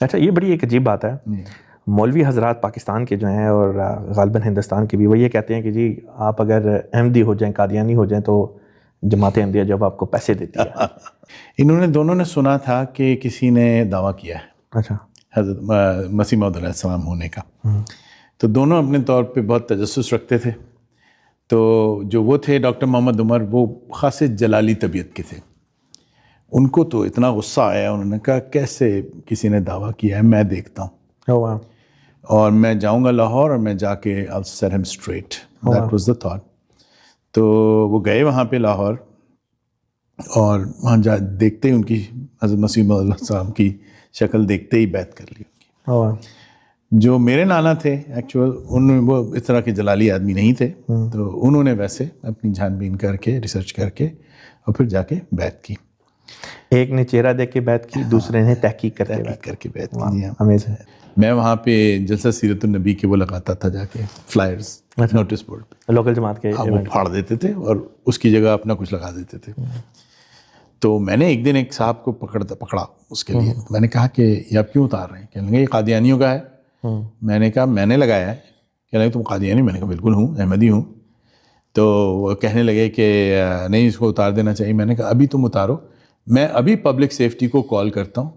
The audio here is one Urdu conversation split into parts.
اچھا، یہ بڑی ایک عجیب بات ہے. مولوی حضرات پاکستان کے جو ہیں اور غالباً ہندوستان کے بھی، وہ یہ کہتے ہیں کہ جی آپ اگر احمدی ہو جائیں، قادیانی ہو جائیں، تو جماعت احمدیہ جب آپ کو پیسے دیتی ہے. انہوں نے دونوں نے سنا تھا کہ کسی نے دعویٰ کیا ہے اچھا. حضرت مسیح موعود علیہ السلام ہونے کا. تو دونوں اپنے طور پہ بہت تجسس رکھتے تھے. تو جو وہ تھے ڈاکٹر محمد عمر، وہ خاص جلالی طبیعت کے تھے. ان کو تو اتنا غصہ آیا، انہوں نے کہا کیسے کسی نے دعویٰ کیا ہے، میں دیکھتا ہوں اور میں جاؤں گا لاہور اور میں جا کے I'll set him straight. That was the thought. تو وہ گئے وہاں پہ لاہور، اور وہاں جا دیکھتے ہی ان کی حضرت مسیح موعود علیہ السلام کی شکل دیکھتے ہی بیعت کر لی. جو میرے نانا تھے ایکچوئل، وہ اس طرح کے جلالی آدمی نہیں تھے، تو انہوں نے ویسے اپنی جھان بین کر کے ریسرچ کر کے اور پھر جا کے بیعت کی. ایک نے چہرہ دیکھ کے بیعت کی، دوسرے نے تحقیق کر کے بیعت کی. جی ہاں. میں وہاں پہ جلسہ سیرت النبی کے وہ لگاتا تھا جا کے فلائرز نوٹس بورڈ پہ، لوکل جماعت کے. وہ پھاڑ دیتے تھے اور اس کی جگہ اپنا کچھ لگا دیتے تھے. تو میں نے ایک دن ایک صاحب کو پکڑا اس کے لیے. میں نے کہا کہ یہ آپ کیوں اتار رہے ہیں؟ کہنے لگے یہ قادیانیوں کا ہے. میں نے کہا میں نے لگایا ہے. کہنے لگے تم قادیانی؟ میں نے کہا بالکل ہوں، احمدی ہوں. تو وہ کہنے لگے کہ نہیں اس کو اتار دینا چاہیے. میں نے کہا ابھی تم اتارو، میں ابھی پبلک سیفٹی کو کال کرتا ہوں،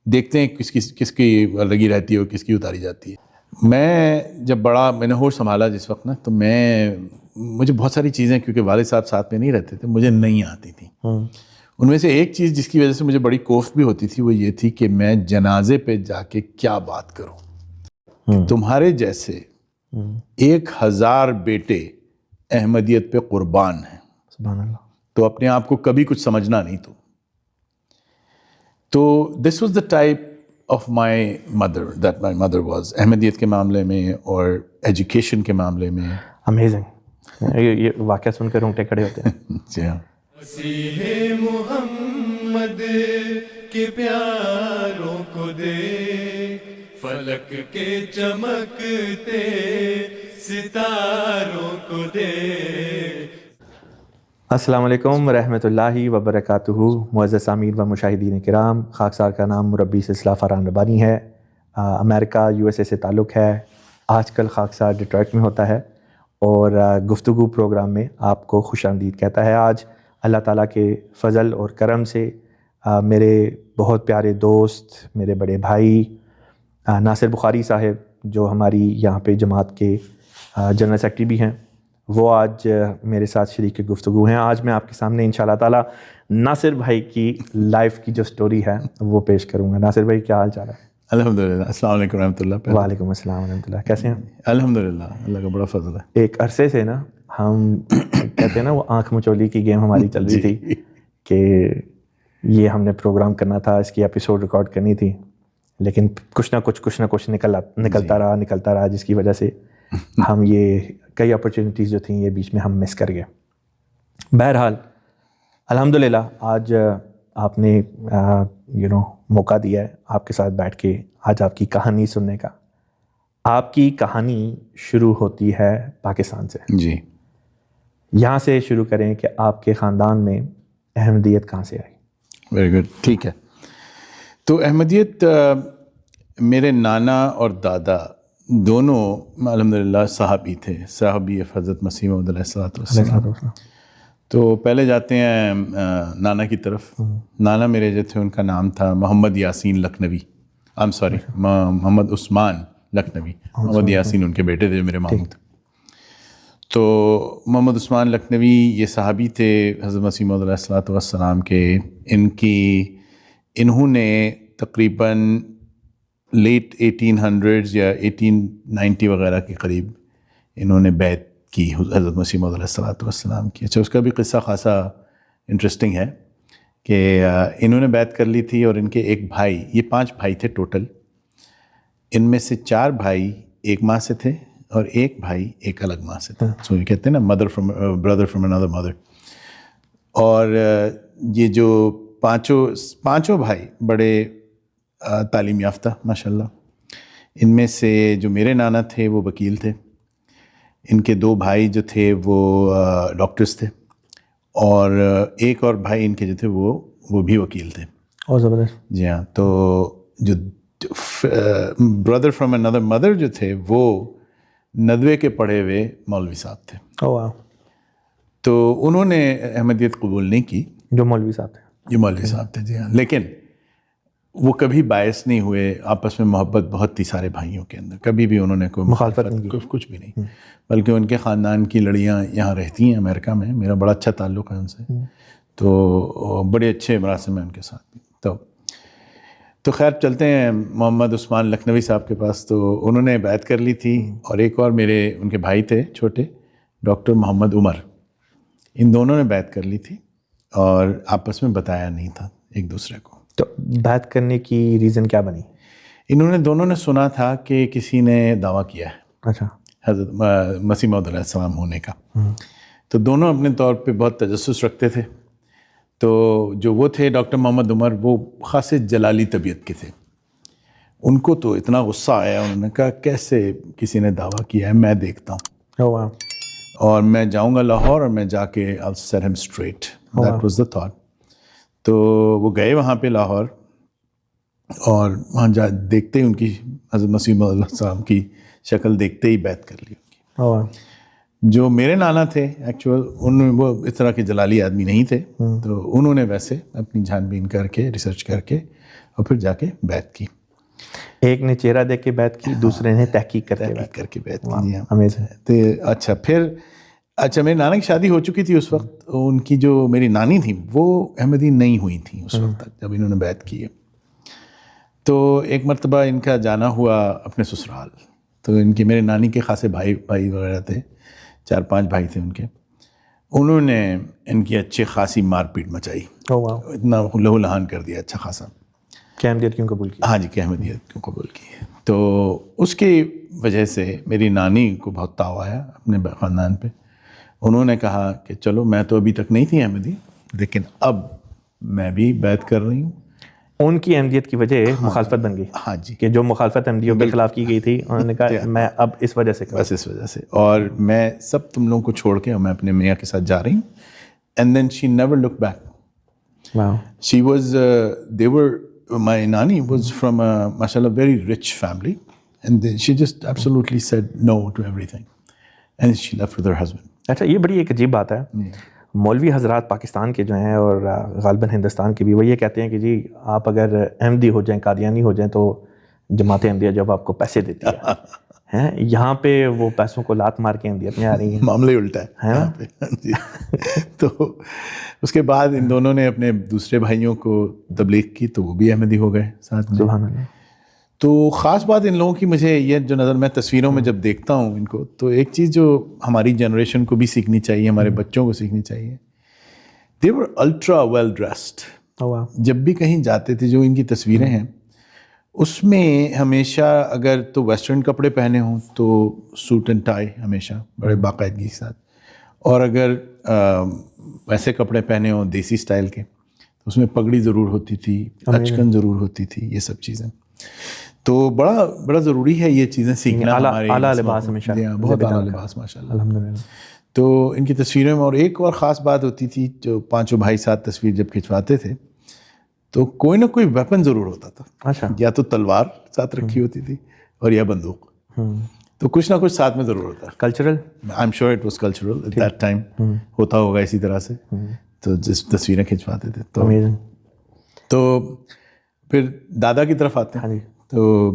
دیکھتے ہیں کس کی لگی رہتی ہے اور کس کی اتاری جاتی ہے. میں جب میں نے ہوش سنبھالا جس وقت نا، تو مجھے بہت ساری چیزیں، کیونکہ والد صاحب ساتھ میں نہیں رہتے تھے، مجھے نہیں آتی تھیں. ان میں سے ایک چیز جس کی وجہ سے مجھے بڑی کوفت بھی ہوتی تھی، وہ یہ تھی کہ میں جنازے پہ جا کے کیا بات کروں. تمہارے جیسے 1000 بیٹے احمدیت پہ قربان ہیں، سبحان اللہ. تو اپنے آپ کو کبھی کچھ سمجھنا نہیں. تو this was the type of my mother, that my mother was, احمدیت کے معاملے میں اور ایجوکیشن کے معاملے میں. امیزنگ. یہ واقعہ سن کر رونگٹے کھڑے ہوتے ہیں. جی ہاں. مسیح محمد کے پیاروں کو دے، فلک کے چمکتے ستاروں کو دے. السلام علیکم ورحمۃ اللہ وبرکاتہ. معزز سامعین و مشاہدین کرام، خاکسار کا نام مربی سلسلہ فرحان ربانی ہے. امریکہ USA سے تعلق ہے. آج کل خاکسار ڈیٹرائٹ میں ہوتا ہے اور گفتگو پروگرام میں آپ کو خوش آمدید کہتا ہے. آج اللہ تعالیٰ کے فضل اور کرم سے میرے بہت پیارے دوست، میرے بڑے بھائی ناصر بخاری صاحب، جو ہماری یہاں پہ جماعت کے جنرل سیکرٹری بھی ہیں، وہ آج میرے ساتھ شریک گفتگو ہیں. آج میں آپ کے سامنے انشاءاللہ تعالیٰ ناصر بھائی کی لائف کی جو سٹوری ہے وہ پیش کروں گا. ناصر بھائی کیا حال چال ہے؟ الحمدللہ. السلام علیکم ورحمۃ اللہ. وعلیکم السلام ورحمۃ اللہ. کیسے ہیں؟ الحمدللہ، اللہ کا بڑا فضل ہے. ایک عرصے سے نا ہم کہتے ہیں نا وہ آنکھ مچولی کی گیم ہماری چل رہی تھی کہ یہ ہم نے پروگرام کرنا تھا، اس کی ایپیسوڈ ریکارڈ کرنی تھی، لیکن کچھ نہ کچھ نکلتا رہا جس کی وجہ سے ہم یہ کئی اپرچونیٹیز جو تھیں یہ بیچ میں ہم مس کر گئے. بہرحال الحمدللہ آج آپ نے موقع دیا ہے آپ کے ساتھ بیٹھ کے آج آپ کی کہانی سننے کا. آپ کی کہانی شروع ہوتی ہے پاکستان سے. جی. یہاں سے شروع کریں کہ آپ کے خاندان میں احمدیت کہاں سے آئی؟ Very good. ٹھیک ہے. تو احمدیت میرے نانا اور دادا دونوں الحمدللہ صحابی تھے، صحابی حضرت مسیح موعود علیہ السلام. تو پہلے جاتے ہیں نانا کی طرف. نانا میرے جو تھے ان کا نام تھا محمد یاسین لکھنوی. محمد عثمان لکھنوی. محمد یاسین ان کے بیٹے تھے جو میرے ماموں تھے. تو محمد عثمان لکھنوی یہ صحابی تھے حضرت مسیح موعود علیہ السلام کے. انہوں نے تقریباً لیٹ 1800s یا 1890 وغیرہ کے قریب انہوں نے بیعت کی حضرت مسیح موعود علیہ السلام کی. اچھا، اس کا بھی قصہ خاصا انٹرسٹنگ ہے کہ انہوں نے بیعت کر لی تھی اور ان کے ایک بھائی، یہ 5 بھائی تھے ٹوٹل، ان میں سے 4 بھائی ایک ماں سے تھے اور ایک بھائی ایک الگ ماں سے تھا. سو یہ کہتے ہیں نا brother from another mother. اور یہ جو پانچوں بھائی بڑے تعلیم یافتہ ماشاءاللہ. ان میں سے جو میرے نانا تھے وہ وکیل تھے، ان کے 2 بھائی جو تھے وہ ڈاکٹرز تھے، اور ایک اور بھائی ان کے جو تھے وہ بھی وکیل تھے. اور زبردست. جی ہاں. تو جو برادر فرام another مدر جو تھے وہ ندوے کے پڑھے ہوئے مولوی صاحب تھے. واہ. تو انہوں نے احمدیت قبول نہیں کی. جو مولوی صاحب تھے. یہ مولوی صاحب تھے جی ہاں. لیکن وہ کبھی باعث نہیں ہوئے. آپس میں محبت بہت تھی سارے بھائیوں کے اندر. کبھی بھی انہوں نے کوئی مخالفت نہیں کی. کچھ بھی نہیں. بلکہ ان کے خاندان کی لڑیاں یہاں رہتی ہیں امریکہ میں. میرا بڑا اچھا تعلق ہے ان سے. تو بڑے اچھے مراسم ہیں ان کے ساتھ بھی. تو خیر چلتے ہیں محمد عثمان لکھنوی صاحب کے پاس. تو انہوں نے بیعت کر لی تھی. اور ایک اور میرے ان کے بھائی تھے چھوٹے, ڈاکٹر محمد عمر. ان دونوں نے بیعت کر لی تھی اور آپس میں بتایا نہیں تھا ایک دوسرے کو. تو بیعت کرنے کی ریزن کیا بنی؟ انہوں نے دونوں نے سنا تھا کہ کسی نے دعویٰ کیا ہے اچھا حضرت مسیح موعود علیہ السلام ہونے کا. تو دونوں اپنے طور پہ بہت تجسس رکھتے تھے. تو جو وہ تھے ڈاکٹر محمد عمر, وہ خاص جلالی طبیعت کے تھے. ان کو تو اتنا غصہ آیا, انہوں نے کہا کیسے کسی نے دعویٰ کیا ہے, میں دیکھتا ہوں اور میں جاؤں گا لاہور اور میں جا کے I'll set him straight. That was the thought. تو وہ گئے وہاں پہ لاہور اور وہاں دیکھتے ہی ان کی حضرت مسیح موعود علیہ السلام کی شکل دیکھتے ہی بیعت کر لی ان کی. جو میرے نانا تھے ایکچوئل ان وہ اس طرح کے جلالی آدمی نہیں تھے. تو انہوں نے ویسے اپنی جان بین کر کے ریسرچ کر کے اور پھر جا کے بیعت کی. ایک نے چہرہ دیکھ کے بیعت کی, دوسرے نے تحقیق کر کے بیعت کی. امیزنگ. تو اچھا میرے نانا کی شادی ہو چکی تھی اس وقت. ان کی جو میری نانی تھی وہ احمدی نہیں ہوئی تھی اس وقت تک جب انہوں نے بیعت کی ہے. تو ایک مرتبہ ان کا جانا ہوا اپنے سسرال. تو ان کی میرے نانی کے خاصے بھائی وغیرہ تھے, 4-5 بھائی تھے ان کے. انہوں نے ان کی اچھی خاصی مار پیٹ مچائی, اتنا لہو لہان کر دیا اچھا خاصا. کہ احمدیت کیوں قبول کی؟ ہاں جی, کہ احمدیت کیوں قبول کی. تو اس کی وجہ سے میری نانی کو بہت تاؤ آیا اپنے خاندان پہ. انہوں نے کہا کہ چلو میں تو ابھی تک نہیں تھی احمدی, لیکن اب میں بھی بیعت کر رہی ہوں. ان کی احمدیت کی وجہ مخالفت بن گئی. ہاں جی, کہ جو مخالفت احمدیوں کے خلاف کی گئی تھی, انہوں نے کہا میں اب اس وجہ سے بس اس وجہ سے, اور میں سب تم لوگوں کو چھوڑ کے میں اپنے میاں کے ساتھ جا رہی ہوں. And then she never look back. She was they were my nani was from a mashallah very rich family, and she just absolutely said no to everything and she left with her husband. اچھا, یہ بڑی ایک عجیب بات ہے. مولوی حضرات پاکستان کے جو ہیں اور غالباً ہندوستان کے بھی, وہ یہ کہتے ہیں کہ جی آپ اگر احمدی ہو جائیں, قادیانی ہو جائیں, تو جماعت احمدیہ جب آپ کو پیسے دیتی ہے. یہاں پہ وہ پیسوں کو لات مار کے احمدیت میں آ رہی ہیں. معاملہ ہی الٹا ہے. تو اس کے بعد ان دونوں نے اپنے دوسرے بھائیوں کو تبلیغ کی, تو وہ بھی احمدی ہو گئے ساتھ میں. سبحان اللہ. تو خاص بات ان لوگوں کی مجھے یہ جو نظر میں تصویروں میں جب دیکھتا ہوں ان کو, تو ایک چیز جو ہماری جنریشن کو بھی سیکھنی چاہیے, ہمارے بچوں کو سیکھنی چاہیے. they were ultra well dressed. جب بھی کہیں جاتے تھے, جو ان کی تصویریں ہیں اس میں ہمیشہ اگر تو ویسٹرن کپڑے پہنے ہوں تو سوٹ اینڈ ٹائی ہمیشہ بڑے باقاعدگی کے ساتھ, اور اگر ویسے کپڑے پہنے ہوں دیسی سٹائل کے تو اس میں پگڑی ضرور ہوتی تھی, اچکن ضرور ہوتی تھی, یہ سب چیزیں. تو بڑا ضروری ہے یہ چیزیں سیکھنا. اعلیٰ لباس ہمیشہ, بہت اعلیٰ لباس ماشاء اللہ الحمدللہ. تو ان کی تصویروں میں اور ایک اور خاص بات ہوتی تھی, جو 5 بھائی ساتھ تصویر جب کھنچواتے تھے تو کوئی نہ کوئی ویپن ضرور ہوتا تھا. اچھا. یا تو تلوار ساتھ رکھی ہوتی تھی اور یا بندوق. تو کچھ نہ کچھ ساتھ میں ضرور ہوتا. Cultural, I am sure it was cultural at that time, ہوتا ہوگا اسی طرح سے. تو جس تصویریں کھنچواتے تھے. تو پھر دادا کی طرف آتے ہیں. تو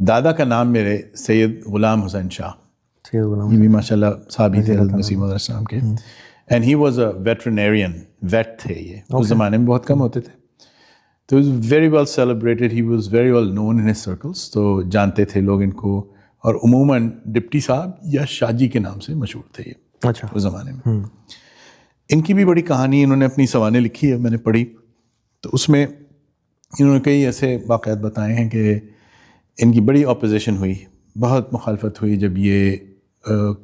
دادا کا نام میرے سید غلام حسین شاہ, یہ بھی ماشاء اللہ صحابی تھے حضرت مسیح موعود علیہ السلام کے. And he was a veterinarian, vet تھے یہ, اس زمانے میں بہت کم ہوتے تھے. تو very well celebrated, he was very well known in his circles. تو جانتے تھے لوگ ان کو, اور عموماً ڈپٹی صاحب یا شاہ جی کے نام سے مشہور تھے یہ. اچھا. اس زمانے میں ان کی بھی بڑی کہانی انہوں نے اپنی سوانح لکھی ہے, میں نے پڑھی. تو اس میں انہوں نے کئی ایسے واقعات بتائے ہیں کہ ان کی بڑی اپوزیشن ہوئی, بہت مخالفت ہوئی جب یہ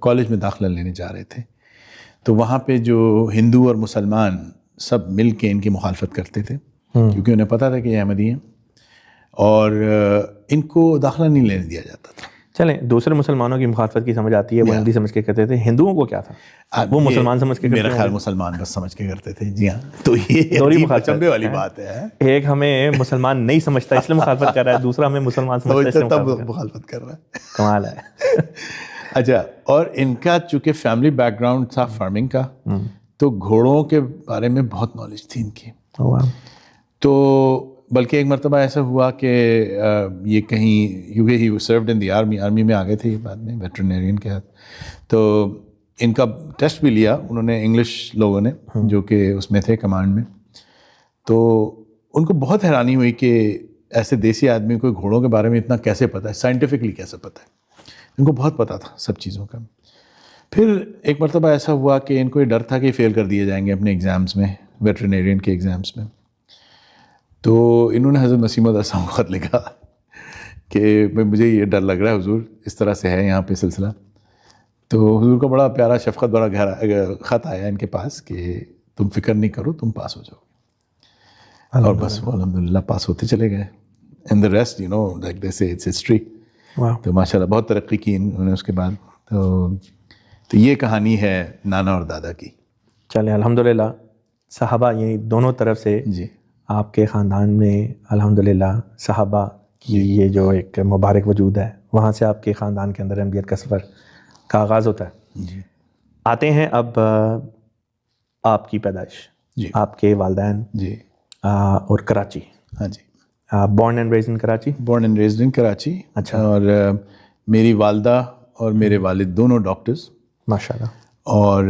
کالج میں داخلہ لینے جا رہے تھے. تو وہاں پہ جو ہندو اور مسلمان سب مل کے ان کی مخالفت کرتے تھے, کیونکہ انہیں پتہ تھا کہ یہ احمدی ہیں, اور ان کو داخلہ نہیں لینے دیا جاتا تھا. چلیں دوسرے مسلمانوں کی مخالفت کی سمجھ آتی ہے, وہ ہندی سمجھ کے کرتے تھے, ہندوؤں کو کیا تھا, وہ مسلمان سمجھ کے میرا خیال مسلمان بس سمجھ کے کرتے تھے. جی ہاں, تو یہ دوہری چمبے والی بات ہے. ایک ہمیں مسلمان نہیں سمجھتا اس لیے مخالفت کر رہا ہے, دوسرا ہمیں مسلمان سمجھتا ہے اس لیے مخالفت کر رہا ہے. کمال ہے. اچھا, اور ان کا چونکہ فیملی بیک گراؤنڈ تھا فارمنگ کا, تو گھوڑوں کے بارے میں بہت نالج تھی ان کی. تو بلکہ ایک مرتبہ ایسا ہوا کہ یہ کہیں کیونکہ ہی سروڈ ان دی آرمی میں آ گئے تھے بعد میں ویٹرنیرین کے ہاتھ, تو ان کا ٹیسٹ بھی لیا انہوں نے, انگلش لوگوں نے جو کہ اس میں تھے کمانڈ میں. تو ان کو بہت حیرانی ہوئی کہ ایسے دیسی آدمی کو گھوڑوں کے بارے میں اتنا کیسے پتہ ہے, سائنٹیفکلی کیسے پتہ ہے. ان کو بہت پتہ تھا سب چیزوں کا. پھر ایک مرتبہ ایسا ہوا کہ ان کو یہ ڈر تھا کہ فیل کر دیے جائیں گے اپنے ایگزامس میں, ویٹرنیرین کے ایگزامس میں. تو انہوں نے حضرت مسیح موعود کو خط لکھا کہ مجھے یہ ڈر لگ رہا ہے حضور, اس طرح سے ہے یہاں پہ سلسلہ. تو حضور کا بڑا پیارا شفقت بڑا گہرا خط آیا ان کے پاس کہ تم فکر نہیں کرو, تم پاس ہو جاؤ گے. اور بس وہ الحمدللہ پاس ہوتے چلے گئے. And the rest like they سے اٹس ہسٹری. تو ماشاء اللہ بہت ترقی کی انہوں نے اس کے بعد. تو یہ کہانی ہے نانا اور دادا کی. چلیں الحمدللہ صحابہ یعنی دونوں طرف سے جی آپ کے خاندان میں الحمدللہ صحابہ کی یہ جو ایک مبارک وجود ہے, وہاں سے آپ کے خاندان کے اندر انبیاء کا سفر کا آغاز ہوتا ہے. جی آتے ہیں اب آپ کی پیدائش, جی آپ کے والدین جی اور کراچی. ہاں جی, born and raised in Karachi. Born and raised in Karachi. اچھا. اور میری والدہ اور میرے والد دونوں ڈاکٹرز ماشاء اللہ. اور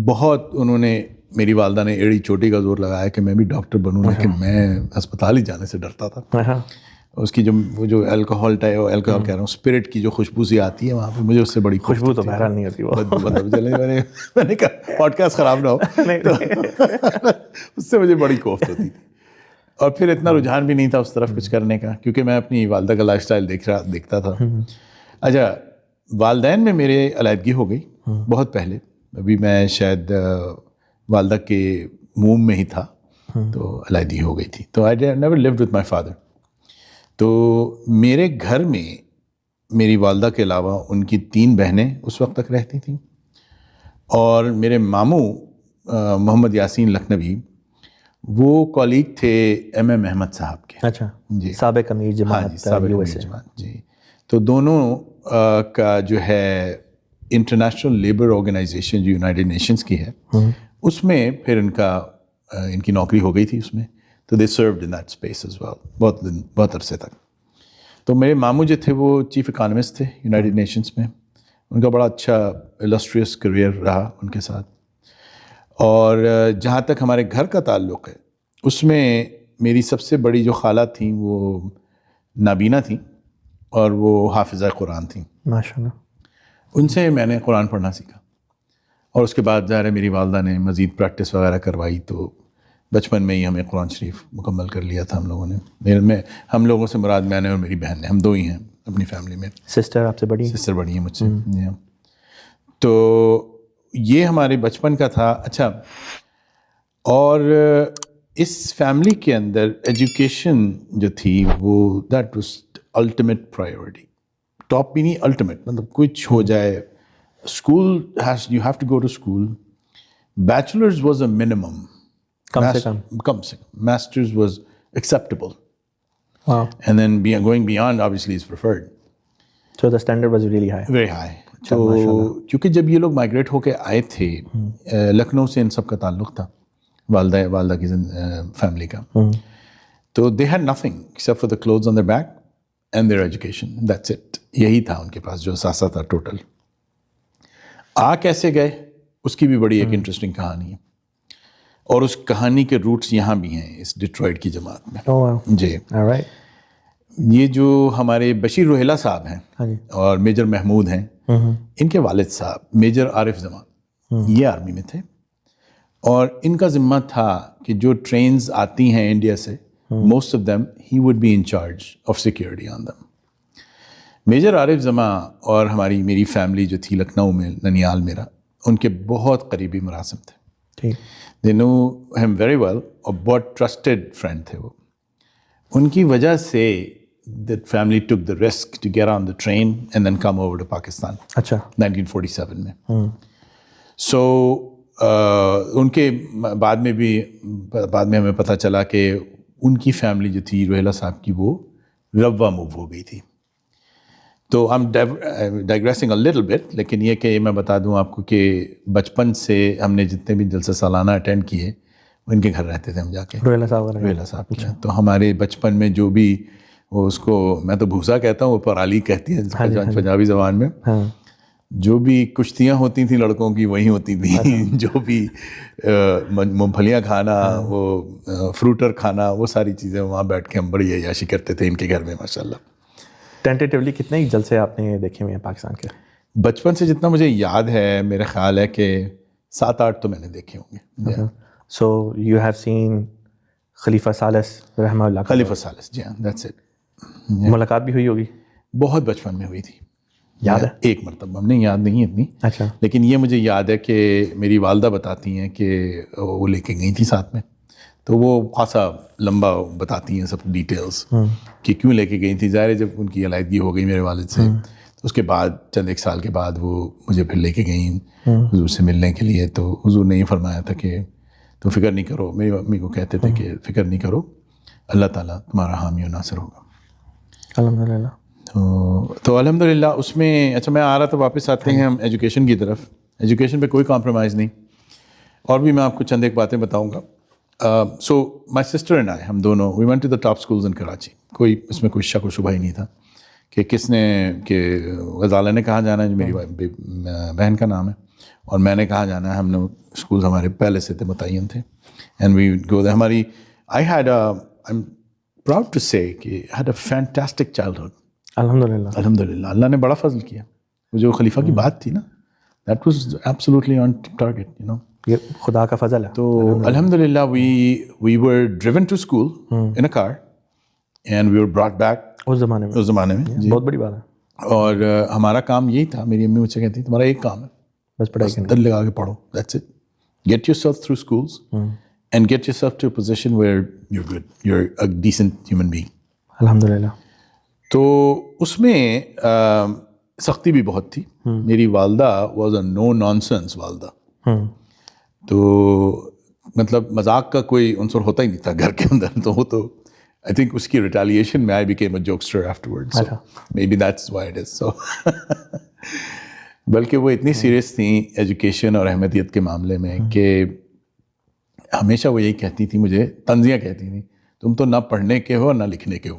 بہت انہوں نے, میری والدہ نے ایڑی چوٹی کا زور لگایا کہ میں بھی ڈاکٹر بنوں, لیکن میں ہسپتال ہی جانے سے ڈرتا تھا. اس کی وہ جو الکوہول کہہ رہا ہوں, اسپرٹ کی جو خوشبو سی آتی ہے وہاں پہ, مجھے اس سے بڑی خوشبو تو بہرحال نہیں ہوتی وہ. میں نے کہا پوڈ کاسٹ خراب نہ ہو, اس سے مجھے بڑی کوفت ہوتی تھی. اور پھر اتنا رجحان بھی نہیں تھا اس طرف کچھ کرنے کا, کیونکہ میں اپنی والدہ کا لائف اسٹائل دیکھتا تھا. اچھا, والدین میں میرے علیحدگی ہو گئی بہت پہلے, ابھی میں شاید والدہ کے موم میں ہی تھا تو علیحدگی ہو گئی تھی. تو I never lived with my father. تو میرے گھر میں میری والدہ کے علاوہ ان کی 3 بہنیں اس وقت تک رہتی تھیں, اور میرے ماموں محمد یاسین لکھنوی وہ کولیگ تھے ایم ایم احمد صاحب کے. اچھا جی, سابق امیر جماعت سابق امیر جماعت. جی, تو دونوں کا جو ہے انٹرنیشنل لیبر آرگنائزیشن جو یونائٹڈ نیشنز کی ہے, اس میں پھر ان کی نوکری ہو گئی تھی اس میں. تو they served in that space as well بہت عرصے تک. تو میرے ماموں جو تھے وہ چیف اکانومسٹ تھے یونائٹڈ نیشنز میں. ان کا بڑا اچھا السٹریس کریئر رہا ان کے ساتھ. اور جہاں تک ہمارے گھر کا تعلق ہے, اس میں میری سب سے بڑی جو خالہ تھیں وہ نابینا تھیں, اور وہ حافظہ قرآن تھیں ماشاءاللہ. ان سے میں نے قرآن پڑھنا سیکھا. اور اس کے بعد ظاہر ہے میری والدہ نے مزید پریکٹس وغیرہ کروائی, تو بچپن میں ہی ہمیں قرآن شریف مکمل کر لیا تھا ہم لوگوں نے. ہم لوگوں سے مراد میں نے اور میری بہن نے, ہم 2 ہی ہیں اپنی فیملی میں. سسٹر آپ سے بڑی؟ سسٹر بڑی ہیں مجھ سے. تو یہ ہمارے بچپن کا تھا. اچھا, اور اس فیملی کے اندر ایجوکیشن جو تھی وہ that was ultimate priority. Top بھی نہیں, الٹیمیٹ, مطلب کچھ ہو جائے, school you have to go to school. Bachelors was a minimum, کم سے کم. Masters was acceptable, and then going beyond obviously is preferred. So the standard was really high. Very high. تو کیونکہ جب یہ لوگ مائگریٹ ہو کے آئے تھے, لکھنؤ سے ان سب کا تعلق تھا, والدہ کی فیملی کا. تو they had nothing except for the clothes on their back and their education. That's it. یہی تھا ان کے پاس جو اثاثہ تھا ٹوٹل. آ کیسے گئے اس کی بھی بڑی ایک انٹرسٹنگ کہانی ہے, اور اس کہانی کے روٹس یہاں بھی ہیں اس ڈیٹرائٹ کی جماعت میں. جی, یہ جو ہمارے بشیر روہیلا صاحب ہیں اور میجر محمود ہیں, ان کے والد صاحب میجر عارف زمان یہ آرمی میں تھے, اور ان کا ذمہ تھا کہ جو ٹرینز آتی ہیں انڈیا سے, most of them he would be in charge of security on them. Major Arif Zaman اور میری فیملی جو تھی لکھنؤ میں, ننیال میرا, ان کے بہت قریبی مراسم تھے. دے نو ہیم ویری ویل, اور بہت ٹرسٹڈ فرینڈ تھے وہ. ان کی وجہ سے that family took the risk to get on the train and then come over to Pakistan اچھا 1947 میں. So ان کے بعد میں ہمیں پتہ چلا کہ ان کی فیملی جو تھی روہیلا صاحب کی وہ روا موو ہو گئی تھی. تو I'm digressing a little bit, لیکن یہ کہ میں بتا دوں آپ کو کہ بچپن سے ہم نے جتنے بھی جلسہ سالانہ اٹینڈ کیے ان کے گھر رہتے تھے ہم جا کے, روہیلا صاحب کے. تو ہمارے بچپن میں جو بھی وہ اس کو میں تو بھوسا کہتا ہوں, وہ پرالی کہتی ہے پنجابی زبان میں, جو بھی کشتیاں ہوتی تھیں لڑکوں کی وہی ہوتی تھیں, جو بھی مونگ پھلیاں کھانا, وہ فروٹر کھانا, وہ ساری چیزیں وہاں بیٹھ کے ہم بڑی عیاشی کرتے تھے ان کے گھر میں ماشاء اللہ. ٹینٹیٹیولی کتنے جلسے آپ نے دیکھے ہوئے ہیں پاکستان کے؟ بچپن سے جتنا مجھے یاد ہے, میرا خیال ہے کہ 7-8 تو میں نے دیکھے ہوں گے. سو یو ہیو سین خلیفہ ثالث رحمہ اللہ. خلیفہ ثالث, جی ہاں, دیٹس اٹ. ملاقات بھی ہوئی ہوگی؟ بہت بچپن میں ہوئی تھی, یاد ہے ایک مرتبہ, ہم نے یاد نہیں اتنی, اچھا, لیکن یہ مجھے یاد ہے کہ میری والدہ بتاتی ہیں کہ وہ لے کے گئی تھی ساتھ میں, تو وہ خاصا لمبا بتاتی ہیں سب ڈیٹیلز کہ کیوں لے کے گئی تھی. ظاہر ہے جب ان کی علیحدگی ہو گئی میرے والد سے, تو اس کے بعد چند ایک سال کے بعد وہ مجھے پھر لے کے گئیں حضور سے ملنے کے لیے. تو حضور نے یہ فرمایا تھا کہ تم فکر نہیں کرو, میری امی کو کہتے تھے کہ فکر نہیں کرو, اللہ تعالیٰ تمہارا حامی و ناصر ہوگا. الحمد للہ. تو الحمد للہ اس میں. اچھا, میں آ رہا تھا, واپس آتے ہیں ہم ایجوکیشن کی طرف. ایجوکیشن پہ کوئی کمپرومائز نہیں, اور بھی میں آپ کو چند ایک باتیں بتاؤں گا. سو مائی سسٹر اینڈ آئی, ہم دونوں we went to the top schools in Karachi. کوئی اس میں کوئی شک و شبہ ہی نہیں تھا کہ کس نے, کہ غزالہ نے کہاں جانا ہے, جو میری بہن کا نام ہے, اور میں نے کہاں جانا ہے. ہم نے اسکول ہمارے پہلے سے تھے, متعین تھے, اینڈ وی گو دیر. ہماری I had I'm proud to say کہ I had a fantastic childhood. الحمد للہ. الحمد للہ, اللہ نے بڑا فضل کیا. وہ جو خلیفہ کی بات تھی نا, that was absolutely on target, you know. یہ خدا کا فضل ہے. تو الحمد للہ we were driven to school in a car and we were brought back. اس زمانے میں جی بہت بڑی بات ہے. اور ہمارا کام یہی تھا, میری امی مجھ سے کہتی تمہارا ایک کام ہے, بس پڑھائی کرنی, دل لگا کے پڑھو, that's it. Get yourself through schools and get yourself to a position where you're good, you're a decent human being. الحمد للہ. تو اس میں سختی بھی بہت تھی. میری والدہ واز اے نو نانسنس والدہ. تو مطلب مذاق کا کوئی عنصر ہوتا ہی نہیں تھا گھر کے اندر. تو وہ تو آئی تھنک اس کی ریٹیلیشن میں I became a jokester afterward, so may be that's why it is so. بلکہ وہ اتنی سیریس تھیں ایجوکیشن اور احمدیت کے معاملے میں کہ ہمیشہ وہ یہی کہتی تھی, مجھے طنزیاں کہتی تھیں, تم تو نہ پڑھنے کے ہو نہ لکھنے کے ہو.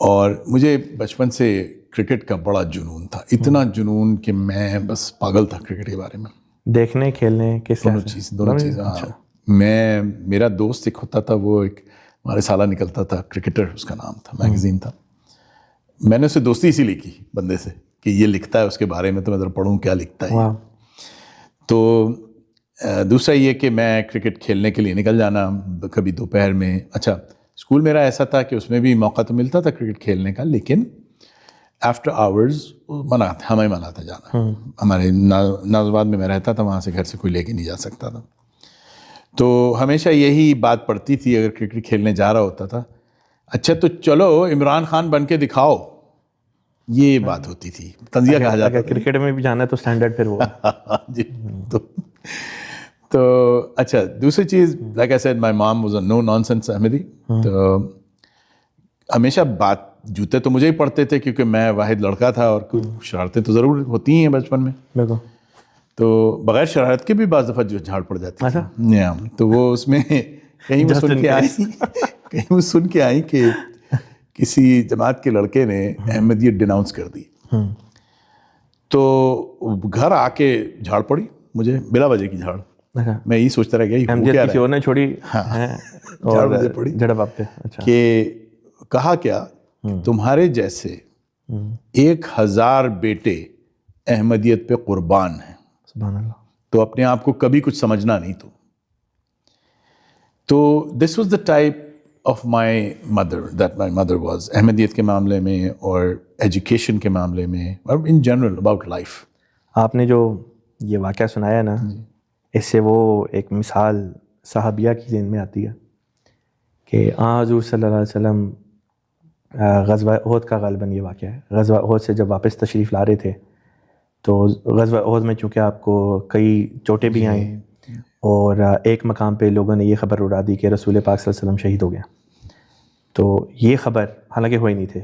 اور مجھے بچپن سے کرکٹ کا بڑا جنون تھا, اتنا جنون کہ میں بس پاگل تھا کرکٹ کے بارے میں. دیکھنے کھیلنے کس دونوں چیزیں. ہاں, میرا دوست ایک ہوتا تھا, وہ ایک ہمارے سالہ نکلتا تھا, کرکٹر اس کا نام تھا, میگزین تھا. میں نے اسے دوستی اسی لیے کی بندے سے کہ یہ لکھتا ہے اس کے بارے میں, تو میں ذرا پڑھوں کیا لکھتا ہے. تو دوسرا یہ کہ میں کرکٹ کھیلنے کے لیے نکل جانا کبھی دوپہر میں. اچھا, اسکول میرا ایسا تھا کہ اس میں بھی موقع تو ملتا تھا کرکٹ کھیلنے کا, لیکن آفٹر آورز ہمیں منع تھا جانا. ہمارے ناز آباد میں میں رہتا تھا, وہاں سے گھر سے کوئی لے کے نہیں جا سکتا تھا. تو ہمیشہ یہی بات پڑتی تھی اگر کرکٹ کھیلنے جا رہا ہوتا تھا, اچھا تو چلو عمران خان بن کے دکھاؤ, یہ بات ہوتی تھی. تنزیہ کہا جاتا ہے. کرکٹ میں بھی جانا ہے تو اسٹینڈرڈ پھر وہ. جی. تو اچھا, دوسری چیز, لائک آئی سیڈ مائی مام واز اے نو نانسنس احمدی. تو ہمیشہ بات, جوتے تو مجھے ہی پڑتے تھے کیونکہ میں واحد لڑکا تھا, اور شرارتیں تو ضرور ہوتی ہیں بچپن میں. بالکل. تو بغیر شرارت کے بھی بعض دفعہ جو جھاڑ پڑ جاتی ہے. تو وہ اس میں کہیں وہ سن کے آئی کہ کسی جماعت کے لڑکے نے احمدیت ڈیناؤنس کر دی. تو گھر آ کے جھاڑ پڑی مجھے, بلا وجہ کی جھاڑ. میں یہی سوچتا رہ گیا کسی اور نے چھوڑی جھڑپ آپ پہ. کہ کہا کیا, تمہارے جیسے 1000 بیٹے احمدیت پہ قربان ہیں, سبحان اللہ, تو اپنے آپ کو کبھی کچھ سمجھنا نہیں. تو this was the type of my mother, that my mother was, احمدیت کے معاملے میں اور ایجوکیشن کے معاملے میں اور ان جنرل اباؤٹ لائف. آپ نے جو یہ واقعہ سنایا نا, اس سے وہ ایک مثال صحابیہ کی ذہن میں آتی ہے کہ حضور صلی اللہ علیہ وسلم غزوہ احد کا غالباً یہ واقعہ ہے. غزوہ احد سے جب واپس تشریف لا رہے تھے تو غزوہ احد میں چونکہ آپ کو کئی چوٹیں بھی آئیں اور ایک مقام پہ لوگوں نے یہ خبر اڑا دی کہ رسول پاک صلی اللہ علیہ وسلم شہید ہو گیا. تو یہ خبر حالانکہ ہوئے نہیں تھے,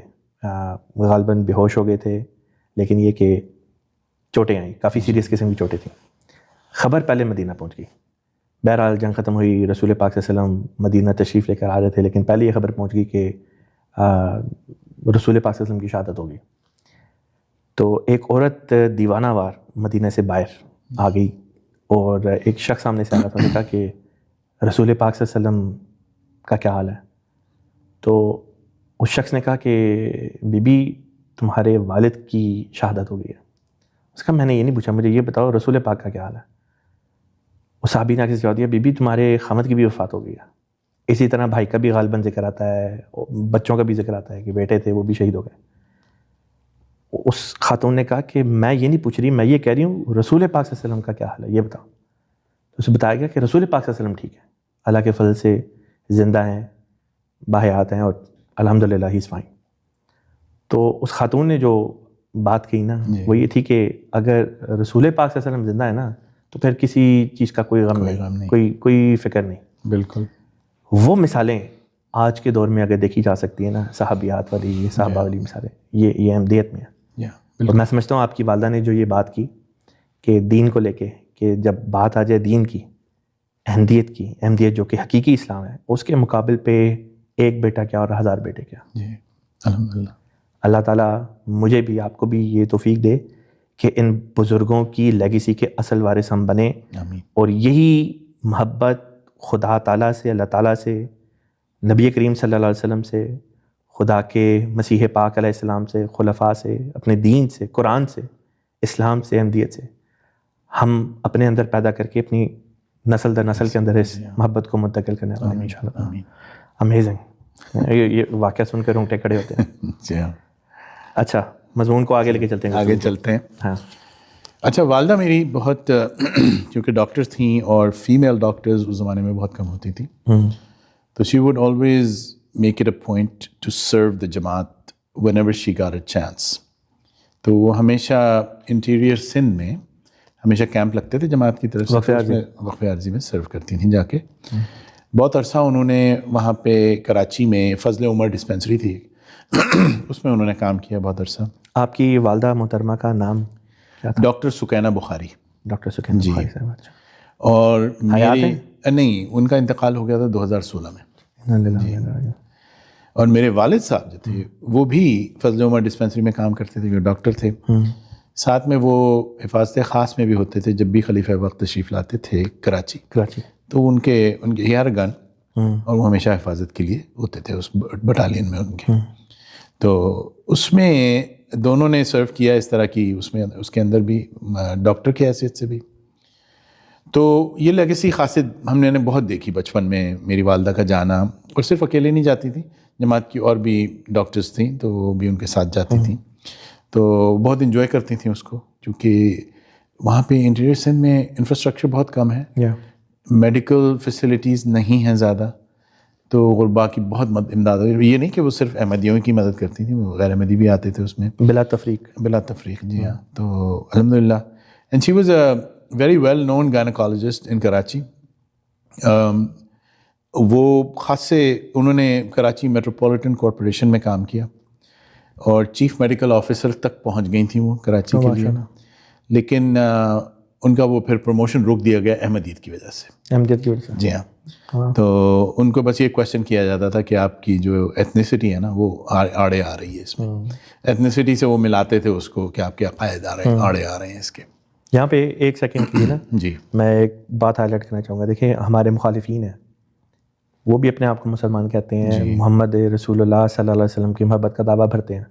غالباً بے ہوش ہو گئے تھے, لیکن یہ کہ چوٹیں آئیں, کافی سیریس قسم کی چوٹیں تھیں. خبر پہلے مدینہ پہنچ گئی. بہرحال جنگ ختم ہوئی, رسول پاک صلی اللہ علیہ وسلم مدینہ تشریف لے کر آ رہے تھے, لیکن پہلے یہ خبر پہنچ گئی کہ رسول پاک صلی اللہ علیہ وسلم کی شہادت ہو گئی. تو ایک عورت دیوانہ وار مدینہ سے باہر آ گئی اور ایک شخص سامنے سے آ رہا تھا, نے کہا کہ رسول پاک صلی اللہ علیہ وسلم کا کیا حال ہے. تو اس شخص نے کہا کہ بی بی تمہارے والد کی شہادت ہو گئی ہے. اس کا میں نے یہ نہیں پوچھا, مجھے یہ بتاؤ رسول پاک کا کیا حال ہے. اس صحابی نے آ کے جواب دیا, بی بی تمہارے خامد کی بھی وفات ہو گئی ہے. اسی طرح بھائی کا بھی غالباً ذکر آتا ہے, بچوں کا بھی ذکر آتا ہے کہ بیٹے تھے وہ بھی شہید ہو گئے. اس خاتون نے کہا کہ میں یہ نہیں پوچھ رہی, میں یہ کہہ رہی ہوں رسول پاک صلی اللہ علیہ وسلم کا کیا حال ہے یہ بتاؤ. تو اسے بتایا گیا کہ رسول پاک صلی اللہ علیہ وسلم ٹھیک ہے, اللہ کے فضل سے زندہ ہیں, باحیات ہیں, اور الحمدللہ ہی از فائن. تو اس خاتون نے جو بات کہی نا وہ یہ تھی کہ اگر رسول پاک صلی اللہ علیہ وسلم زندہ ہے نا تو پھر کسی چیز کا کوئی غم نہیں, کوئی فکر نہیں. بالکل. وہ مثالیں آج کے دور میں اگر دیکھی جا سکتی ہیں نا, صحابیات والی, صحابہ والی مثالیں, یہ احمدیت میں ہے. اور میں سمجھتا ہوں آپ کی والدہ نے جو یہ بات کی کہ دین کو لے کے, کہ جب بات آ جائے دین کی, احمدیت کی, احمدیت جو کہ حقیقی اسلام ہے, اس کے مقابل پہ ایک بیٹا کیا اور 1000 بیٹے کیا. جی الحمدللہ. اللہ تعالیٰ مجھے بھی آپ کو بھی یہ توفیق دے کہ ان بزرگوں کی لیگیسی کے اصل وارث ہم بنیں, اور یہی محبت خدا تعالیٰ سے, اللہ تعالیٰ سے, نبی کریم صلی اللہ علیہ وسلم سے, خدا کے مسیح پاک علیہ السلام سے, خلفاء سے, اپنے دین سے, قرآن سے, اسلام سے, احمدیت سے ہم اپنے اندر پیدا کر کے اپنی نسل در نسل کے اندر اس محبت کو منتقل کرنے والے ہیں انشاءاللہ. امیزنگ. یہ واقعہ سن کر رونگٹے کھڑے ہوتے ہیں. جی ہاں. اچھا مضمون کو آگے لے کے چلتے ہیں. آگے چلتے ہیں. ہاں. اچھا, والدہ میری بہت کیونکہ ڈاکٹرز تھیں اور فیمیل ڈاکٹرز اس زمانے میں بہت کم ہوتی تھیں, تو she would always make it a point to serve the Jamaat whenever she got a chance. تو وہ ہمیشہ انٹیریئر سندھ میں ہمیشہ کیمپ لگتے تھے جماعت کی طرف سے, وقف عارضی میں سرو کرتی تھیں جا کے. بہت عرصہ انہوں نے وہاں پہ کراچی میں فضل عمر ڈسپینسری تھی, اس میں انہوں نے کام کیا بہت عرصہ. آپ کی والدہ محترمہ کا نام کیا تھا؟ ڈاکٹر سکینہ بخاری. ڈاکٹر سکینہ بخاری صاحب. اچھا. اور میری نہیں, ان کا انتقال ہو گیا تھا 2016 میں. اور میرے والد صاحب جو تھے وہ بھی فضل عمر ڈسپینسری میں کام کرتے تھے, ڈاکٹر تھے. ساتھ میں وہ حفاظت خاص میں بھی ہوتے تھے جب بھی خلیفہ وقت تشریف لاتے تھے کراچی. تو ان کے ہیئر گن, اور وہ ہمیشہ حفاظت کے لیے ہوتے تھے اس بٹالین میں ان کے. تو اس میں دونوں نے سرو کیا اس طرح کی, اس کے اندر بھی ڈاکٹر کی حیثیت سے بھی. تو یہ لیگیسی خاصیت ہم نے بہت دیکھی بچپن میں, میری والدہ کا جانا, اور صرف اکیلے نہیں جاتی تھیں, جماعت کی اور بھی ڈاکٹرز تھیں تو وہ بھی ان کے ساتھ جاتی تھیں. تو بہت انجوائے کرتی تھیں اس کو, کیونکہ وہاں پہ انٹیریئر سندھ میں انفراسٹرکچر بہت کم ہے, میڈیکل فیسلٹیز نہیں ہیں زیادہ, تو غربا کی بہت امداد. یہ نہیں کہ وہ صرف احمدیوں کی مدد کرتی تھیں, وہ غیر احمدی بھی آتے تھے اس میں بلا تفریق. جی ہاں. تو الحمدللہ, and she was a very well known gynaecologist in Karachi. وہ خاص سے انہوں نے کراچی میٹروپولیٹن کارپوریشن میں کام کیا, اور چیف میڈیکل آفیسر تک پہنچ گئی تھیں وہ کراچی کے لیے. لیکن ان کا وہ پھر پروموشن روک دیا گیا احمدیت کی وجہ سے. جی ہاں. تو ان کو بس یہ کویشچن کیا جاتا تھا کہ آپ کی جو ایتھنیسٹی ہے نا وہ آڑے آ رہی ہے اس میں. ایتھنیسٹی سے وہ ملاتے تھے اس کو کہ آپ کے عقائد آڑے آ رہے ہیں اس کے. یہاں پہ ایک سیکنڈ کے لیے نا جی میں ایک بات ہائی لائٹ کرنا چاہوں گا. دیکھیں ہمارے مخالفین ہیں, وہ بھی اپنے آپ کو مسلمان کہتے ہیں, محمد رسول اللہ صلی اللہ علیہ وسلم کی محبت کا دعویٰ بھرتے ہیں,